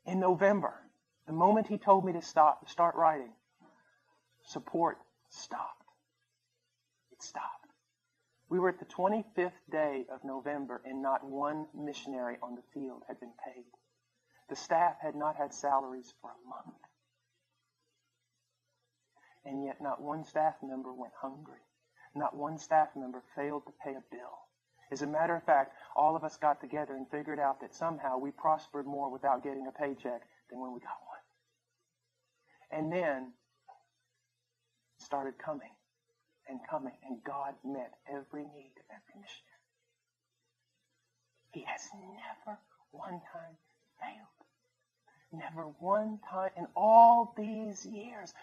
In November, the moment he told me to start writing, support stopped. It stopped. We were at the 25th day of November and not one missionary on the field had been paid. The staff had not had salaries for a month. And yet not one staff member went hungry. Not one staff member failed to pay a bill. As a matter of fact, all of us got together and figured out that somehow we prospered more without getting a paycheck than when we got one. And then it started coming, and God met every need of every missionary. He has never one time failed. Never one time in all these years.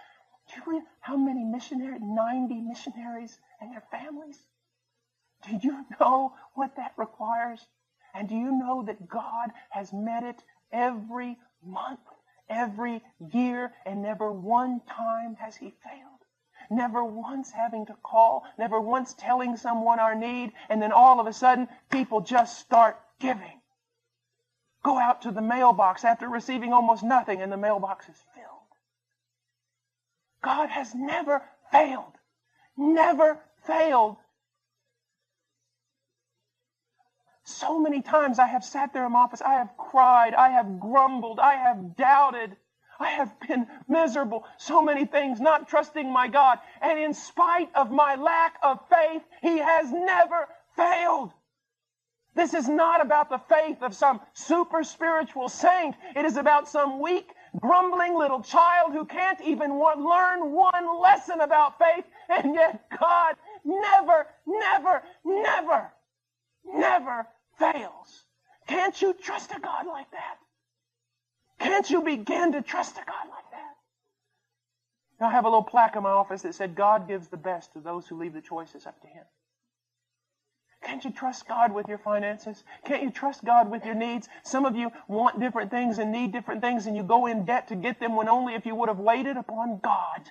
Do you read how many missionaries? 90 missionaries and their families. Do you know what that requires? And do you know that God has met it every month, every year, and never one time has He failed? Never once having to call, never once telling someone our need, and then all of a sudden, people just start giving. Go out to the mailbox after receiving almost nothing, and the mailbox is filled. God has never failed. Never failed. So many times I have sat there in my office, I have cried, I have grumbled, I have doubted, I have been miserable. So many things, not trusting my God. And in spite of my lack of faith, He has never failed. This is not about the faith of some super spiritual saint. It is about some weak, grumbling little child who can't even learn one lesson about faith. And yet God never fails. Can't you trust a God like that? Can't you begin to trust a God like that? Now, I have a little plaque in my office that said, God gives the best to those who leave the choices up to Him. Can't you trust God with your finances? Can't you trust God with your needs? Some of you want different things and need different things, and you go in debt to get them when only if you would have waited upon God,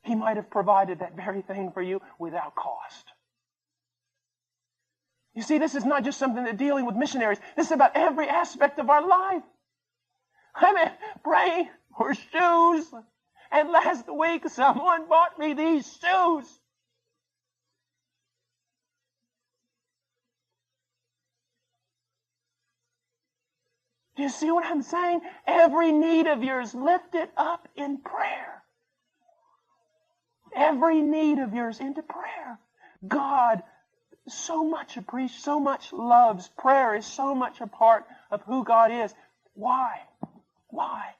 He might have provided that very thing for you without cost. You see, this is not just something that's dealing with missionaries. This is about every aspect of our life. I mean, praying for shoes. And last week, someone bought me these shoes. Do you see what I'm saying? Every need of yours, lift it up in prayer. Every need of yours into prayer. God so much appreciates, so much loves. Prayer is so much a part of who God is. Why? Why?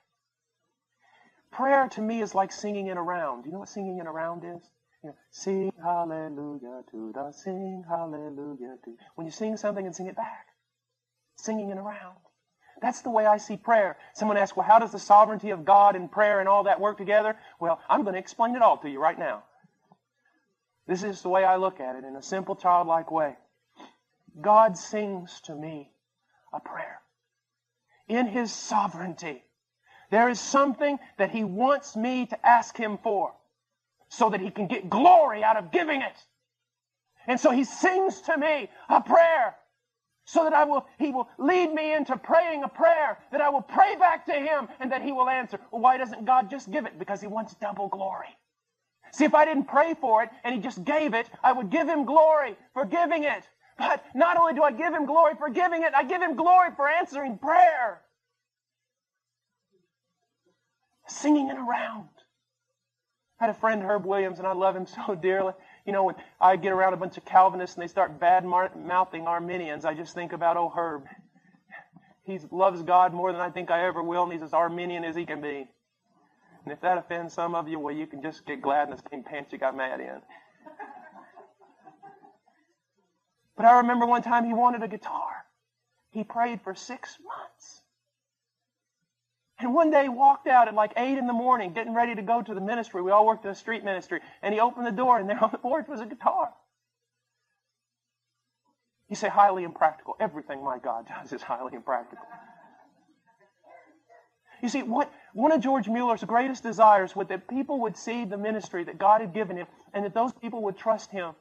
Prayer to me is like singing in a round. Do you know what singing in a round is? You know, sing hallelujah to the sing hallelujah to. When you sing something and sing it back. Singing in a round. That's the way I see prayer. Someone asks, well, how does the sovereignty of God and prayer and all that work together? Well, I'm going to explain it all to you right now. This is the way I look at it in a simple, childlike way. God sings to me a prayer. In His sovereignty, there is something that He wants me to ask Him for so that He can get glory out of giving it. And so He sings to me a prayer so that He will lead me into praying a prayer that I will pray back to Him and that He will answer. Well, why doesn't God just give it? Because He wants double glory. See, if I didn't pray for it and He just gave it, I would give Him glory for giving it. But not only do I give Him glory for giving it, I give Him glory for answering prayer. Singing it around. I had a friend, Herb Williams, and I love him so dearly. You know, when I get around a bunch of Calvinists and they start bad-mouthing Arminians, I just think about, oh, Herb. He loves God more than I think I ever will, and he's as Arminian as he can be. And if that offends some of you, well, you can just get glad in the same pants you got mad in. But I remember one time he wanted a guitar. He prayed for 6 months. And one day he walked out at like 8 in the morning, getting ready to go to the ministry. We all worked in a street ministry. And he opened the door, and there on the porch was a guitar. You say, highly impractical. Everything my God does is highly impractical. You see, one of George Mueller's greatest desires was that people would see the ministry that God had given him, and that those people would trust him,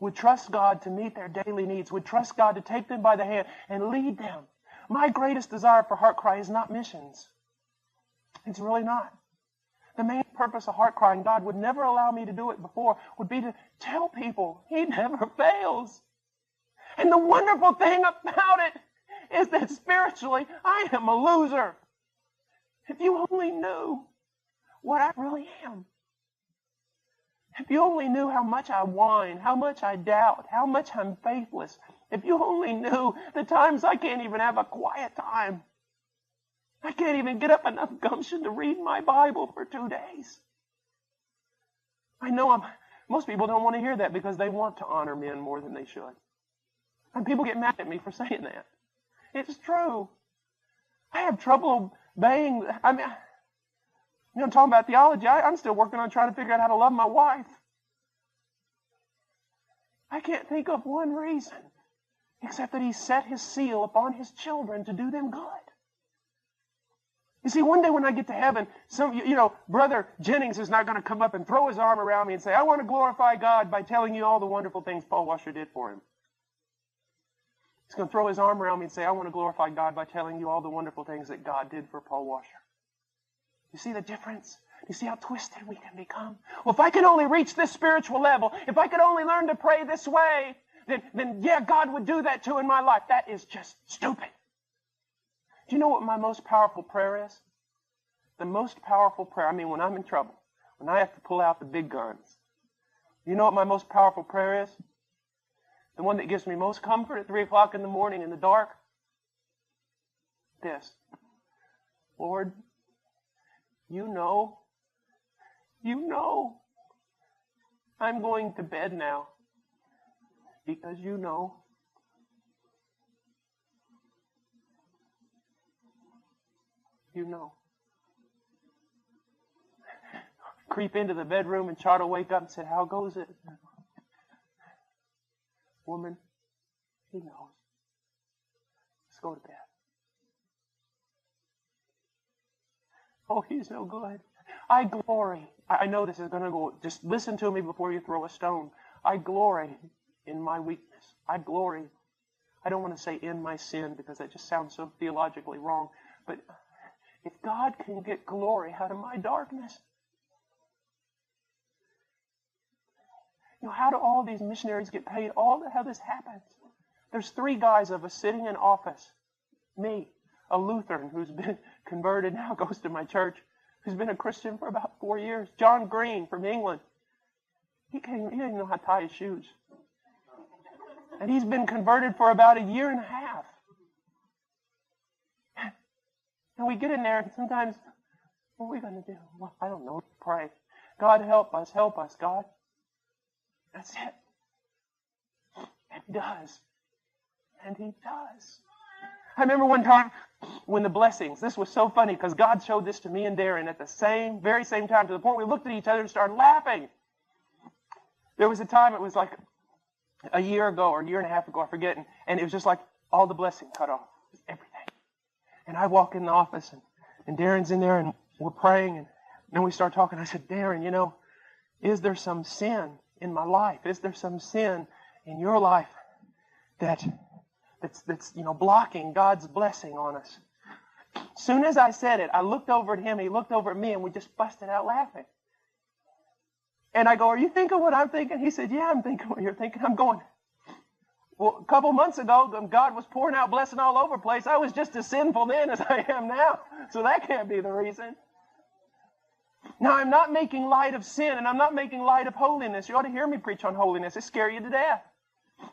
would trust God to meet their daily needs, would trust God to take them by the hand and lead them. My greatest desire for Heart Cry is not missions. It's really not. The main purpose of Heart Crying, God would never allow me to do it before, would be to tell people He never fails. And the wonderful thing about it is that spiritually, I am a loser. If you only knew what I really am. If you only knew how much I whine, how much I doubt, how much I'm faithless. If you only knew the times I can't even have a quiet time. I can't even get up enough gumption to read my Bible for 2 days. I know most people don't want to hear that because they want to honor men more than they should. And people get mad at me for saying that. It's true. I have trouble obeying. I'm talking about theology. I'm still working on trying to figure out how to love my wife. I can't think of one reason except that He set His seal upon His children to do them good. You see, one day when I get to heaven, Brother Jennings is not going to come up and throw his arm around me and say, I want to glorify God by telling you all the wonderful things Paul Washer did for him. He's going to throw his arm around me and say, I want to glorify God by telling you all the wonderful things that God did for Paul Washer. You see the difference? You see how twisted we can become? Well, if I could only reach this spiritual level, if I could only learn to pray this way, then yeah, God would do that too in my life. That is just stupid. Do you know what my most powerful prayer is? The most powerful prayer, when I'm in trouble, when I have to pull out the big guns. You know what my most powerful prayer is? The one that gives me most comfort at 3 o'clock in the morning in the dark? This. Lord, you know, I'm going to bed now because you know. You know. Creep into the bedroom and Chart will wake up and say, how goes it? Woman, He knows. Let's go to bed. Oh, He's no good. I glory. I know this is going to go. Just listen to me before you throw a stone. I glory in my weakness. I glory. I don't want to say in my sin because that just sounds so theologically wrong. But if God can get glory out of my darkness, how do all these missionaries get paid? All how this happens. There's 3 guys of us sitting in office. Me. a Lutheran who's been converted now, goes to my church, who's been a Christian for about 4 years. John Green from England. He didn't even know how to tie his shoes. And he's been converted for about a year and a half. And we get in there and sometimes, what are we going to do? Well, I don't know. Pray. God, help us, God. That's it. And He does. And He does. I remember one time when the blessings, this was so funny because God showed this to me and Darren at the very same time, to the point we looked at each other and started laughing. There was a time, it was like a year ago or a year and a half ago, I forget, and it was just like all the blessing cut off. Just everything. And I walk in the office and Darren's in there and we're praying and then we start talking. I said, Darren, is there some sin in my life? Is there some sin in your life that's blocking God's blessing on us? As soon as I said it, I looked over at him, he looked over at me, and we just busted out laughing. And I go, are you thinking what I'm thinking? He said, yeah, I'm thinking what you're thinking. I'm going, well, a couple months ago, God was pouring out blessing all over the place. I was just as sinful then as I am now. So that can't be the reason. Now, I'm not making light of sin, and I'm not making light of holiness. You ought to hear me preach on holiness. It scare you to death.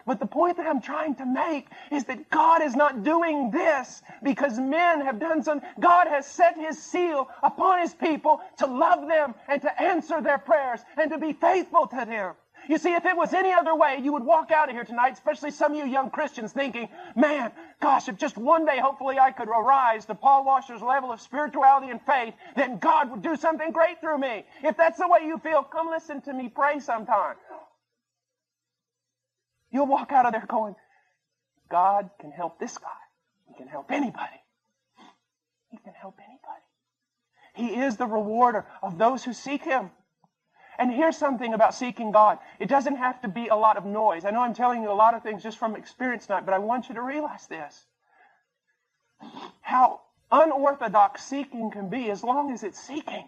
But the point that I'm trying to make is that God is not doing this because men have done something. God has set His seal upon His people to love them and to answer their prayers and to be faithful to them. You see, if it was any other way, you would walk out of here tonight, especially some of you young Christians, thinking, man, gosh, if just one day, hopefully I could arise to Paul Washer's level of spirituality and faith, then God would do something great through me. If that's the way you feel, come listen to me pray sometime. You'll walk out of there going, God can help this guy. He can help anybody. He can help anybody. He is the rewarder of those who seek Him. And here's something about seeking God. It doesn't have to be a lot of noise. I know I'm telling you a lot of things just from experience tonight, but I want you to realize this. How unorthodox seeking can be as long as it's seeking.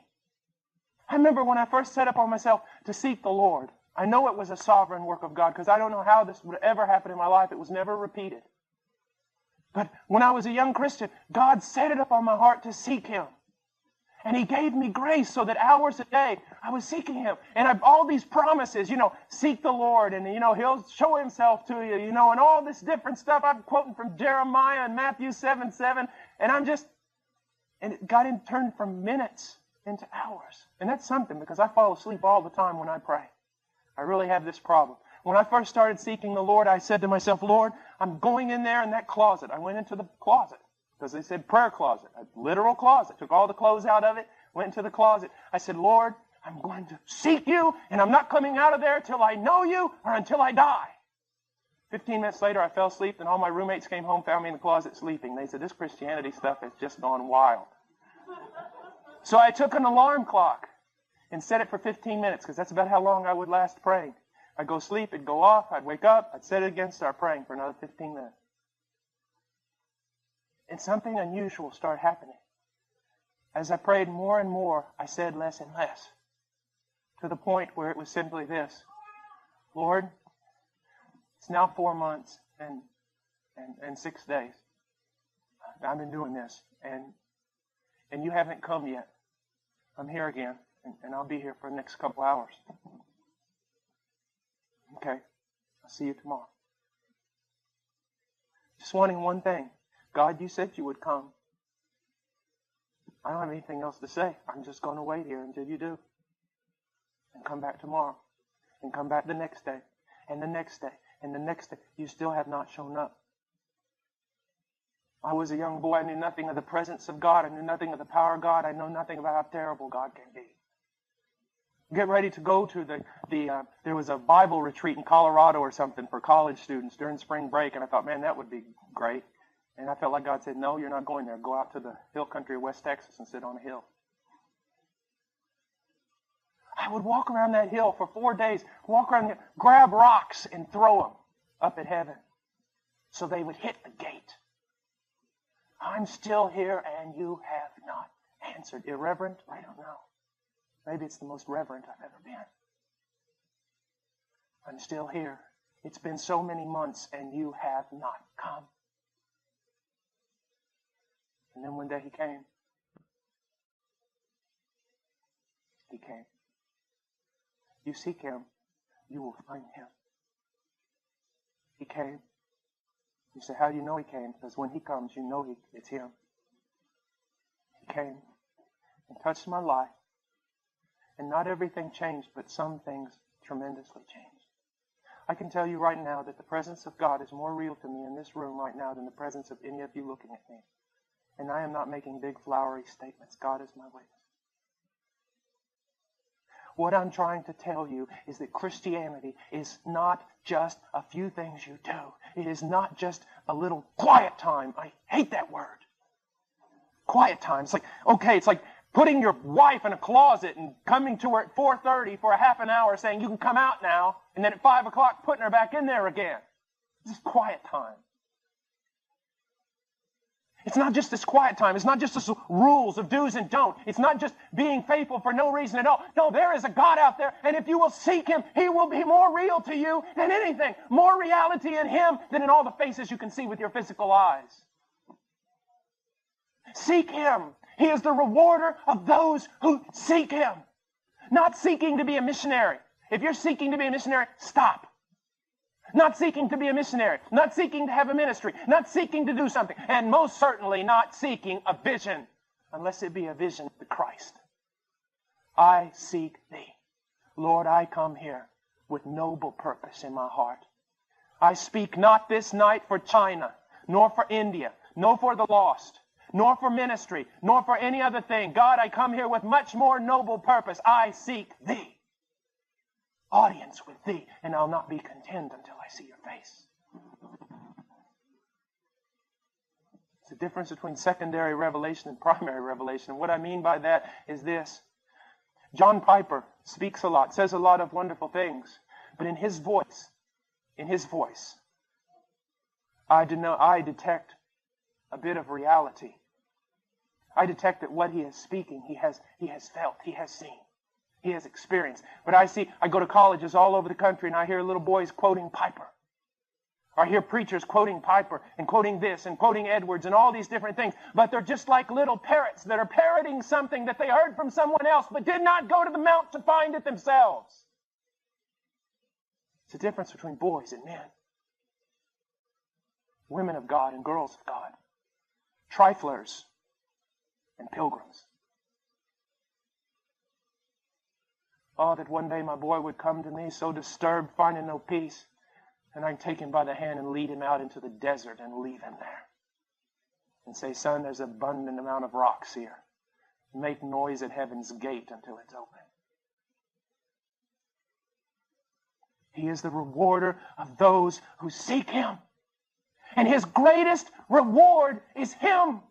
I remember when I first set up on myself to seek the Lord. I know it was a sovereign work of God because I don't know how this would ever happen in my life. It was never repeated. But when I was a young Christian, God set it up on my heart to seek Him. And He gave me grace so that hours a day I was seeking Him. And I've all these promises, seek the Lord and, He'll show Himself to you, and all this different stuff. I'm quoting from Jeremiah and Matthew 7:7. And it got turned from minutes into hours. And that's something because I fall asleep all the time when I pray. I really have this problem. When I first started seeking the Lord, I said to myself, Lord, I'm going in there in that closet. I went into the closet because they said prayer closet, a literal closet. Took all the clothes out of it, went into the closet. I said, Lord, I'm going to seek you, and I'm not coming out of there till I know you or until I die. 15 minutes later, I fell asleep, and all my roommates came home, found me in the closet sleeping. They said, this Christianity stuff has just gone wild. So I took an alarm clock and set it for 15 minutes because that's about how long I would last praying. I'd go sleep, it'd go off, I'd wake up, I'd set it again, start praying for another 15 minutes. And something unusual started happening. As I prayed more and more, I said less and less. To the point where it was simply this. Lord, it's now 4 months and 6 days. I've been doing this, and you haven't come yet. I'm here again. And I'll be here for the next couple hours. Okay. I'll see you tomorrow. Just wanting one thing. God, you said you would come. I don't have anything else to say. I'm just going to wait here until you do. And come back tomorrow. And come back the next day. And the next day. And the next day. You still have not shown up. I was a young boy. I knew nothing of the presence of God. I knew nothing of the power of God. I know nothing about how terrible God can be. Get ready to go to there was a Bible retreat in Colorado or something for college students during spring break, and I thought, man, that would be great. And I felt like God said, no, you're not going there. Go out to the hill country of West Texas and sit on a hill. I would walk around that hill for 4 days, walk around there, grab rocks and throw them up at heaven so they would hit the gate. I'm still here and you have not answered. Irreverent? I don't know. Maybe it's the most reverent I've ever been. I'm still here. It's been so many months and you have not come. And then one day he came. He came. You seek him, you will find him. He came. You say, how do you know he came? Because when he comes, you know it's him. He came and touched my life. And not everything changed, but some things tremendously changed. I can tell you right now that the presence of God is more real to me in this room right now than the presence of any of you looking at me. And I am not making big flowery statements. God is my witness. What I'm trying to tell you is that Christianity is not just a few things you do. It is not just a little quiet time. I hate that word. Quiet time. It's like putting your wife in a closet and coming to her at 4:30 for a half an hour saying, you can come out now, and then at 5 o'clock putting her back in there again. This is quiet time. It's not just this quiet time. It's not just this rules of do's and don'ts. It's not just being faithful for no reason at all. No, there is a God out there, and if you will seek him, he will be more real to you than anything. More reality in him than in all the faces you can see with your physical eyes. Seek him. He is the rewarder of those who seek him. Not seeking to be a missionary. If you're seeking to be a missionary, stop. Not seeking to be a missionary. Not seeking to have a ministry. Not seeking to do something. And most certainly not seeking a vision. Unless it be a vision of Christ. I seek thee. Lord, I come here with noble purpose in my heart. I speak not this night for China, nor for India, nor for the lost, nor for ministry, nor for any other thing. God, I come here with much more noble purpose. I seek thee. Audience with thee, and I'll not be content until I see your face. It's the difference between secondary revelation and primary revelation. And what I mean by that is this. John Piper speaks a lot, says a lot of wonderful things, but in his voice, I detect a bit of reality. I detect that what he is speaking, he has felt, he has seen. He has experienced. But I go to colleges all over the country and I hear little boys quoting Piper. I hear preachers quoting Piper and quoting this and quoting Edwards and all these different things. But they're just like little parrots that are parroting something that they heard from someone else but did not go to the mount to find it themselves. It's the difference between boys and men. Women of God and girls of God. Triflers and pilgrims. Oh, that one day my boy would come to me so disturbed, finding no peace, and I'd take him by the hand and lead him out into the desert and leave him there. And say, son, there's an abundant amount of rocks here. Make noise at heaven's gate until it's open. He is the rewarder of those who seek him. And his greatest reward is him.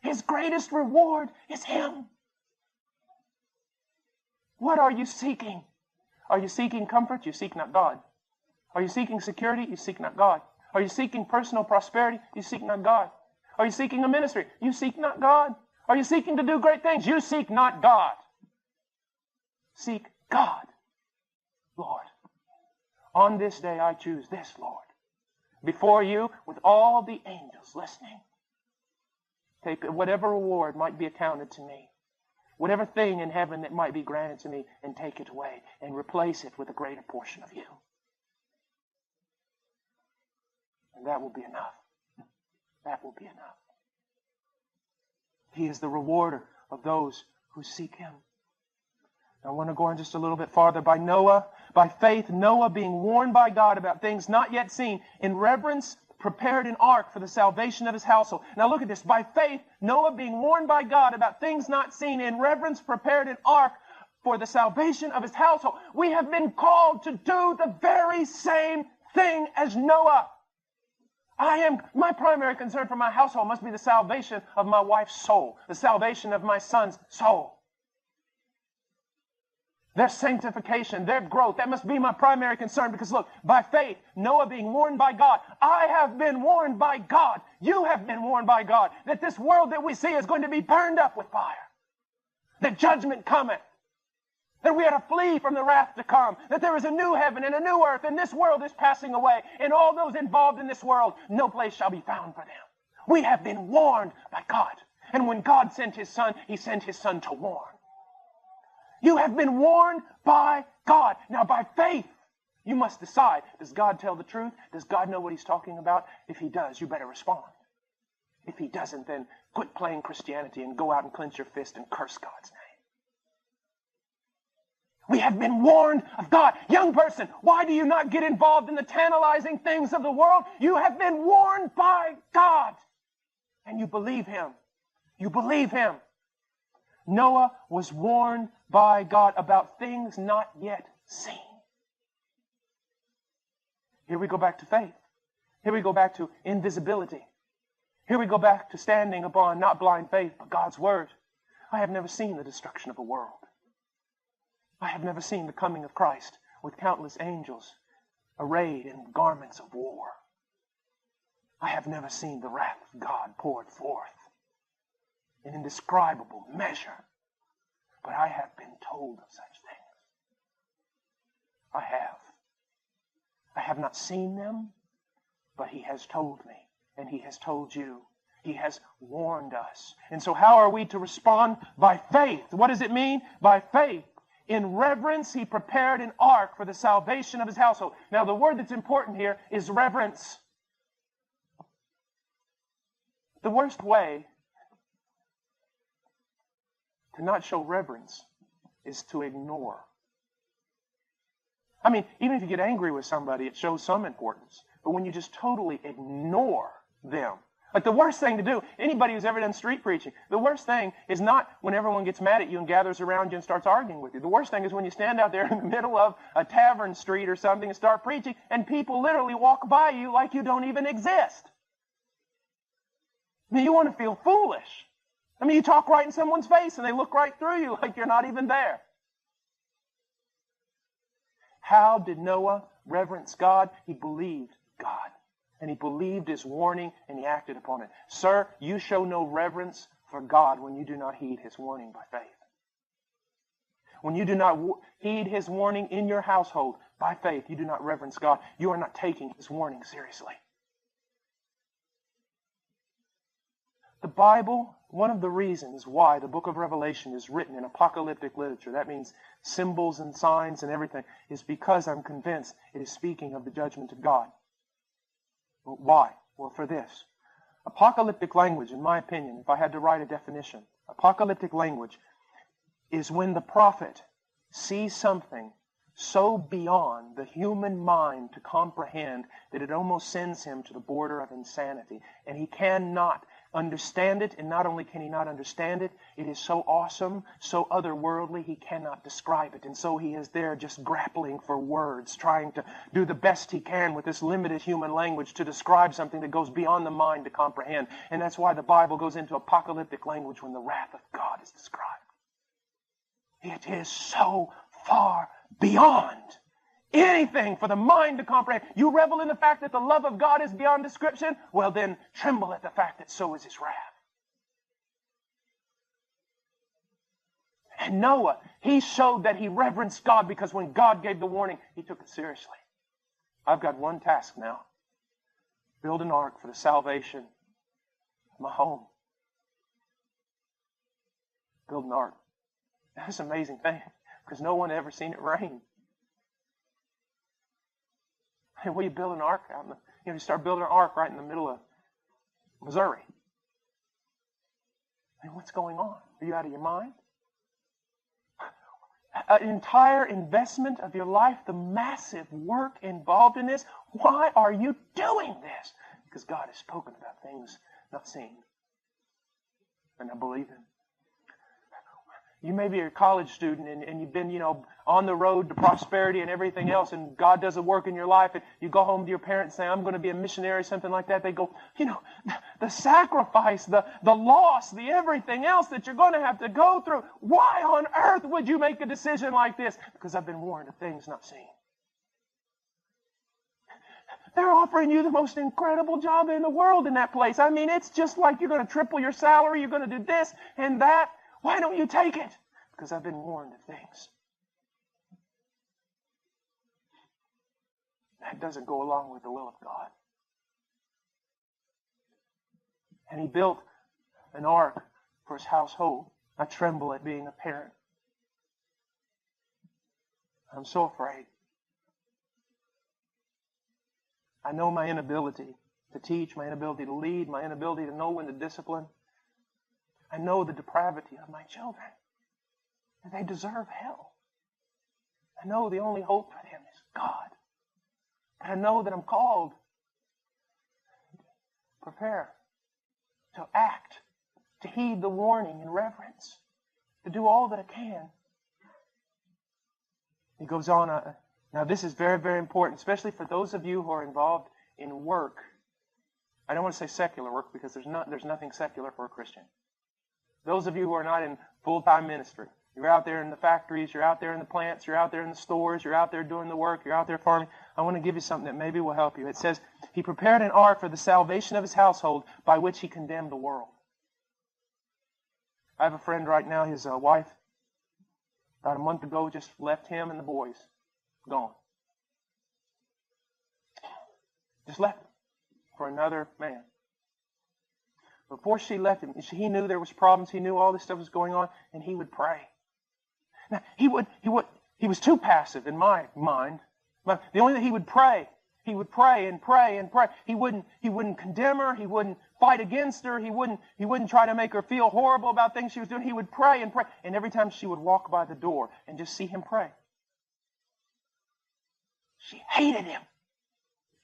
His greatest reward is him. What are you seeking? Are you seeking comfort? You seek not God. Are you seeking security? You seek not God. Are you seeking personal prosperity? You seek not God. Are you seeking a ministry? You seek not God. Are you seeking to do great things? You seek not God. Seek God. Lord, on this day I choose this, Lord. Before you, with all the angels listening. Take whatever reward might be accounted to me. Whatever thing in heaven that might be granted to me, and take it away and replace it with a greater portion of you. And that will be enough. That will be enough. He is the rewarder of those who seek him. I want to go on just a little bit farther. By faith, Noah being warned by God about things not yet seen, in reverence prepared an ark for the salvation of his household. Now look at this. By faith, Noah being warned by God about things not seen, in reverence prepared an ark for the salvation of his household. We have been called to do the very same thing as Noah. My primary concern for my household must be the salvation of my wife's soul, the salvation of my son's soul. Their sanctification, their growth, that must be my primary concern, because look, by faith, Noah being warned by God, I have been warned by God, you have been warned by God, that this world that we see is going to be burned up with fire, that judgment cometh, that we are to flee from the wrath to come, that there is a new heaven and a new earth, and this world is passing away, and all those involved in this world, no place shall be found for them. We have been warned by God. And when God sent His Son, He sent His Son to warn. You have been warned by God. Now, by faith, you must decide, does God tell the truth? Does God know what He's talking about? If He does, you better respond. If He doesn't, then quit playing Christianity and go out and clench your fist and curse God's name. We have been warned of God. Young person, why do you not get involved in the tantalizing things of the world? You have been warned by God. And you believe Him. You believe Him. Noah was warned by God about things not yet seen. Here we go back to faith. Here we go back to invisibility. Here we go back to standing upon not blind faith, but God's Word. I have never seen the destruction of a world. I have never seen the coming of Christ with countless angels arrayed in garments of war. I have never seen the wrath of God poured forth in indescribable measure. But I have been told of such things. I have. I have not seen them, but He has told me, and He has told you. He has warned us. And so how are we to respond? By faith. What does it mean? By faith. In reverence, He prepared an ark for the salvation of His household. Now, the word that's important here is reverence. The worst way to not show reverence is to ignore. I mean, even if you get angry with somebody, it shows some importance. But when you just totally ignore them, like the worst thing to do, anybody who's ever done street preaching, the worst thing is not when everyone gets mad at you and gathers around you and starts arguing with you. The worst thing is when you stand out there in the middle of a tavern street or something and start preaching and people literally walk by you like you don't even exist. I mean, you want to feel foolish. I mean, you talk right in someone's face and they look right through you like you're not even there. How did Noah reverence God? He believed God. And he believed His warning and he acted upon it. Sir, you show no reverence for God when you do not heed His warning by faith. When you do not heed His warning in your household by faith, you do not reverence God. You are not taking His warning seriously. The Bible, one of the reasons why the book of Revelation is written in apocalyptic literature, that means symbols and signs and everything, is because I'm convinced it is speaking of the judgment of God. Why? Well, for this. Apocalyptic language, in my opinion, if I had to write a definition, apocalyptic language is when the prophet sees something so beyond the human mind to comprehend that it almost sends him to the border of insanity. And he cannot understand it, and not only can he not understand it, it is so awesome, so otherworldly, he cannot describe it. And so he is there just grappling for words, trying to do the best he can with this limited human language to describe something that goes beyond the mind to comprehend. And that's why the Bible goes into apocalyptic language when the wrath of God is described. It is so far beyond anything for the mind to comprehend. You revel in the fact that the love of God is beyond description? Well, then tremble at the fact that so is His wrath. And Noah, he showed that he reverenced God because when God gave the warning, he took it seriously. I've got one task now. Build an ark for the salvation of my home. Build an ark. That's an amazing thing because no one ever seen it rain. Hey, will you build an ark out in the, you start building an ark right in the middle of Missouri. Hey, what's going on? Are you out of your mind? An entire investment of your life, the massive work involved in this. Why are you doing this? Because God has spoken about things not seen. And I believe Him. You may be a college student and you've been, on the road to prosperity and everything else, and God does a work in your life, and you go home to your parents and say, I'm going to be a missionary, something like that. They go, the sacrifice, the loss, the everything else that you're going to have to go through. Why on earth would you make a decision like this? Because I've been warned of things not seen. They're offering you the most incredible job in the world in that place. I mean, it's just like you're going to triple your salary, you're going to do this and that. Why don't you take it? Because I've been warned of things. That doesn't go along with the will of God. And he built an ark for his household. I tremble at being a parent. I'm so afraid. I know my inability to teach, my inability to lead, my inability to know when to discipline. I know the depravity of my children. And they deserve hell. I know the only hope for them is God. But I know that I'm called to prepare, to act, to heed the warning in reverence, to do all that I can. He goes on, now this is very, very important, especially for those of you who are involved in work. I don't want to say secular work because there's nothing secular for a Christian. Those of you who are not in full-time ministry, you're out there in the factories, you're out there in the plants, you're out there in the stores, you're out there doing the work, you're out there farming. I want to give you something that maybe will help you. It says, he prepared an ark for the salvation of his household by which he condemned the world. I have a friend right now, his wife, about a month ago, just left him and the boys. Gone. Just left him for another man. Before she left him, he knew there was problems. He knew all this stuff was going on, and he would pray. Now, he was too passive in my mind. But the only thing he would pray and pray and pray. He wouldn't condemn her. He wouldn't fight against her. He wouldn't try to make her feel horrible about things she was doing. He would pray and pray. And every time she would walk by the door and just see him pray, she hated him.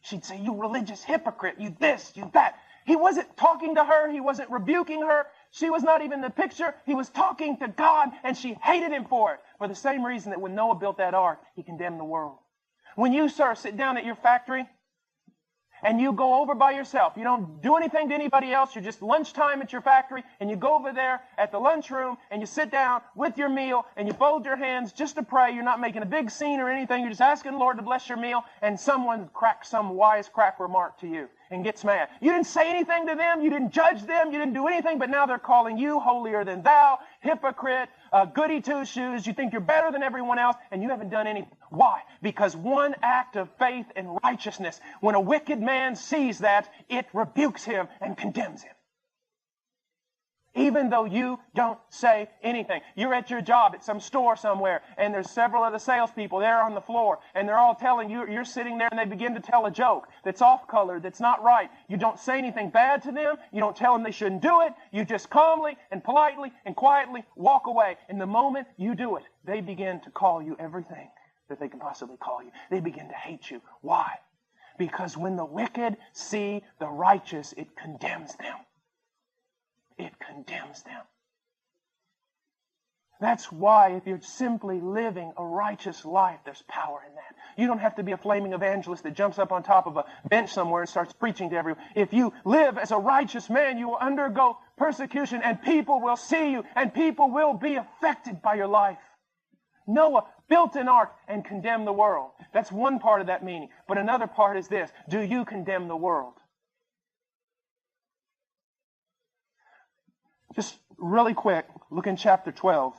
She'd say, "You religious hypocrite, you this, you that." He wasn't talking to her. He wasn't rebuking her. She was not even in the picture. He was talking to God, and she hated him for it. For the same reason that when Noah built that ark, he condemned the world. When you, sir, sit down at your factory and you go over by yourself, you don't do anything to anybody else, you're just lunchtime at your factory, and you go over there at the lunchroom and you sit down with your meal and you fold your hands just to pray. You're not making a big scene or anything. You're just asking the Lord to bless your meal, and someone cracks some wise crack remark to you and gets mad. You didn't say anything to them. You didn't judge them. You didn't do anything, but now they're calling you holier than thou, hypocrite, goody two-shoes. You think you're better than everyone else, and you haven't done anything. Why? Because one act of faith and righteousness, when a wicked man sees that, it rebukes him and condemns him. Even though you don't say anything. You're at your job at some store somewhere, and there's several of the salespeople there on the floor, and they're all telling you, you're sitting there, and they begin to tell a joke that's off-color, that's not right. You don't say anything bad to them. You don't tell them they shouldn't do it. You just calmly and politely and quietly walk away. And the moment you do it, they begin to call you everything that they can possibly call you. They begin to hate you. Why? Because when the wicked see the righteous, it condemns them. It condemns them. That's why if you're simply living a righteous life, there's power in that. You don't have to be a flaming evangelist that jumps up on top of a bench somewhere and starts preaching to everyone. If you live as a righteous man, you will undergo persecution, and people will see you, and people will be affected by your life. Noah built an ark and condemned the world. That's one part of that meaning. But another part is this: do you condemn the world? Just really quick, look in chapter 12,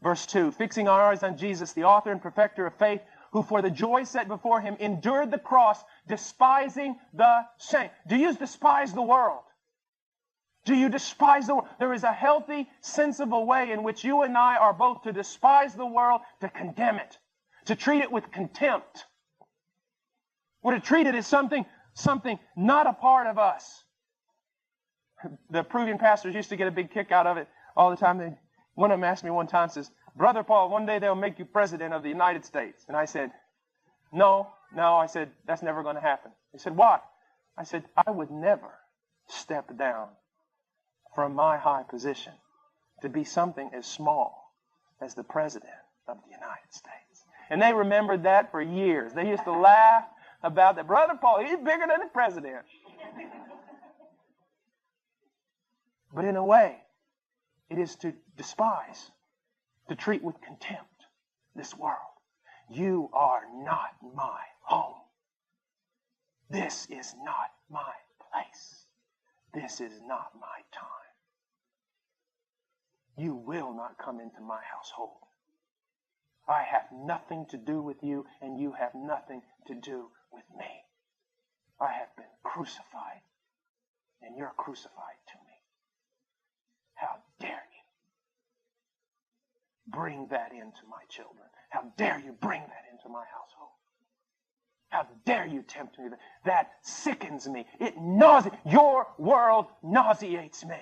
verse 2. Fixing our eyes on Jesus, the author and perfecter of faith, who for the joy set before him endured the cross, despising the shame. Do you despise the world? Do you despise the world? There is a healthy, sensible way in which you and I are both to despise the world, to condemn it, to treat it with contempt, or to treat it as something not a part of us. The Peruvian pastors used to get a big kick out of it all the time. One of them asked me one time, says, "Brother Paul, one day they'll make you president of the United States." And I said, No, I said, that's never going to happen. He said, "Why?" I said, "I would never step down from my high position to be something as small as the president of the United States." And they remembered that for years. They used to laugh about that. "Brother Paul, he's bigger than the president." But in a way, it is to despise, to treat with contempt this world. You are not my home. This is not my place. This is not my time. You will not come into my household. I have nothing to do with you, and you have nothing to do with me. I have been crucified and you're crucified to me. How dare you bring that into my children? How dare you bring that into my household? How dare you tempt me? That sickens me. Your world nauseates me.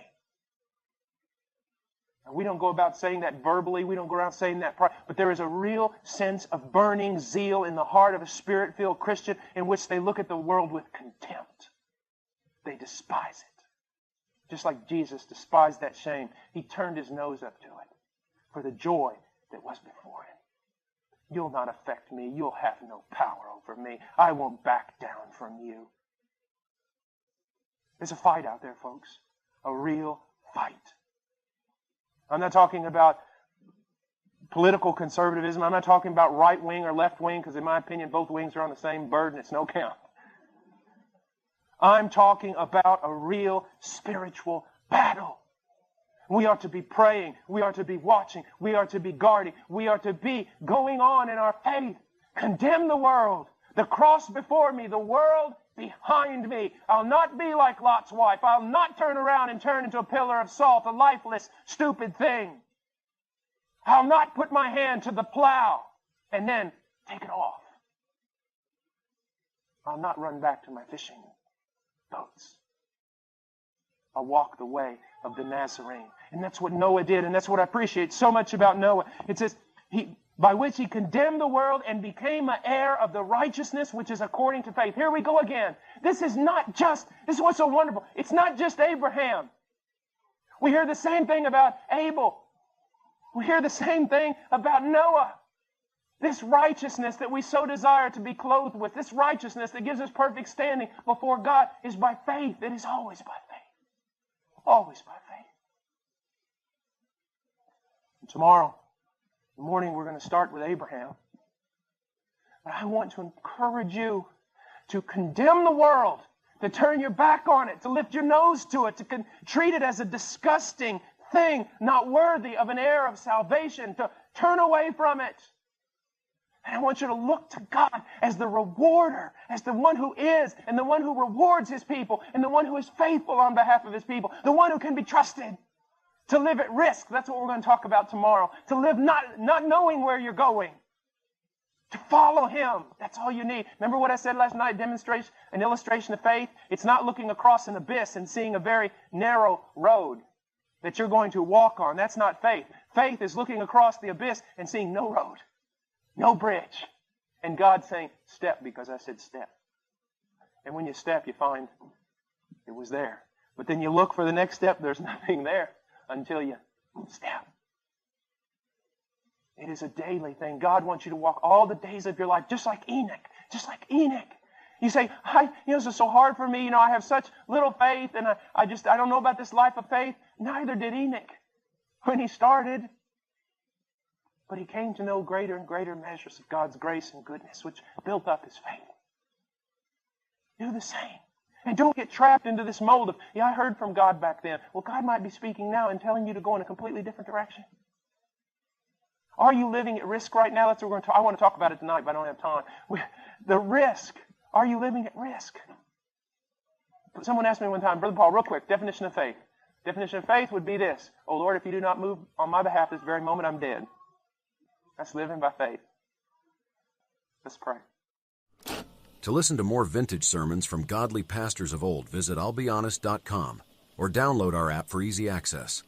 And we don't go about saying that verbally. We don't go around saying that. But there is a real sense of burning zeal in the heart of a Spirit-filled Christian in which they look at the world with contempt. They despise it. Just like Jesus despised that shame, he turned his nose up to it for the joy that was before him. You'll not affect me. You'll have no power over me. I won't back down from you. There's a fight out there, folks. A real fight. I'm not talking about political conservatism. I'm not talking about right wing or left wing, because in my opinion, both wings are on the same bird and it's no count. I'm talking about a real spiritual battle. We are to be praying. We are to be watching. We are to be guarding. We are to be going on in our faith. Condemn the world. The cross before me, the world behind me. I'll not be like Lot's wife. I'll not turn around and turn into a pillar of salt, a lifeless, stupid thing. I'll not put my hand to the plow and then take it off. I'll not run back to my fishing boats. I'll walk the way of the Nazarene. And that's what Noah did, and that's what I appreciate so much about Noah. It says, by which he condemned the world and became an heir of the righteousness which is according to faith. Here we go again. This is what's so wonderful. It's not just Abraham. We hear the same thing about Abel. We hear the same thing about Noah. This righteousness that we so desire to be clothed with, this righteousness that gives us perfect standing before God, is by faith. It is always by faith. Always by faith. And tomorrow morning we're going to start with Abraham. But I want to encourage you to condemn the world, to turn your back on it, to lift your nose to it, to treat it as a disgusting thing, not worthy of an heir of salvation, to turn away from it. And I want you to look to God as the rewarder, as the one who is, and the one who rewards his people, and the one who is faithful on behalf of his people, the one who can be trusted. To live at risk, that's what we're going to talk about tomorrow. To live not knowing where you're going. To follow him, that's all you need. Remember what I said last night, an illustration of faith? It's not looking across an abyss and seeing a very narrow road that you're going to walk on. That's not faith. Faith is looking across the abyss and seeing no road. No bridge. And God saying, step, because I said step. And when you step, you find it was there. But then you look for the next step, there's nothing there until you step. It is a daily thing. God wants you to walk all the days of your life, just like Enoch. Just like Enoch. You say, this is so hard for me. I have such little faith, and I don't know about this life of faith. Neither did Enoch when he started. But he came to know greater and greater measures of God's grace and goodness, which built up his faith. Do the same. And don't get trapped into this mold of, I heard from God back then. Well, God might be speaking now and telling you to go in a completely different direction. Are you living at risk right now? That's what we're going to talk. I want to talk about it tonight, but I don't have time. The risk. Are you living at risk? Someone asked me one time, Brother Paul, real quick, definition of faith. Definition of faith would be this. Oh, Lord, if you do not move on my behalf this very moment, I'm dead. That's living by faith. Let's pray. To listen to more vintage sermons from godly pastors of old, visit I'llBeHonest.com or download our app for easy access.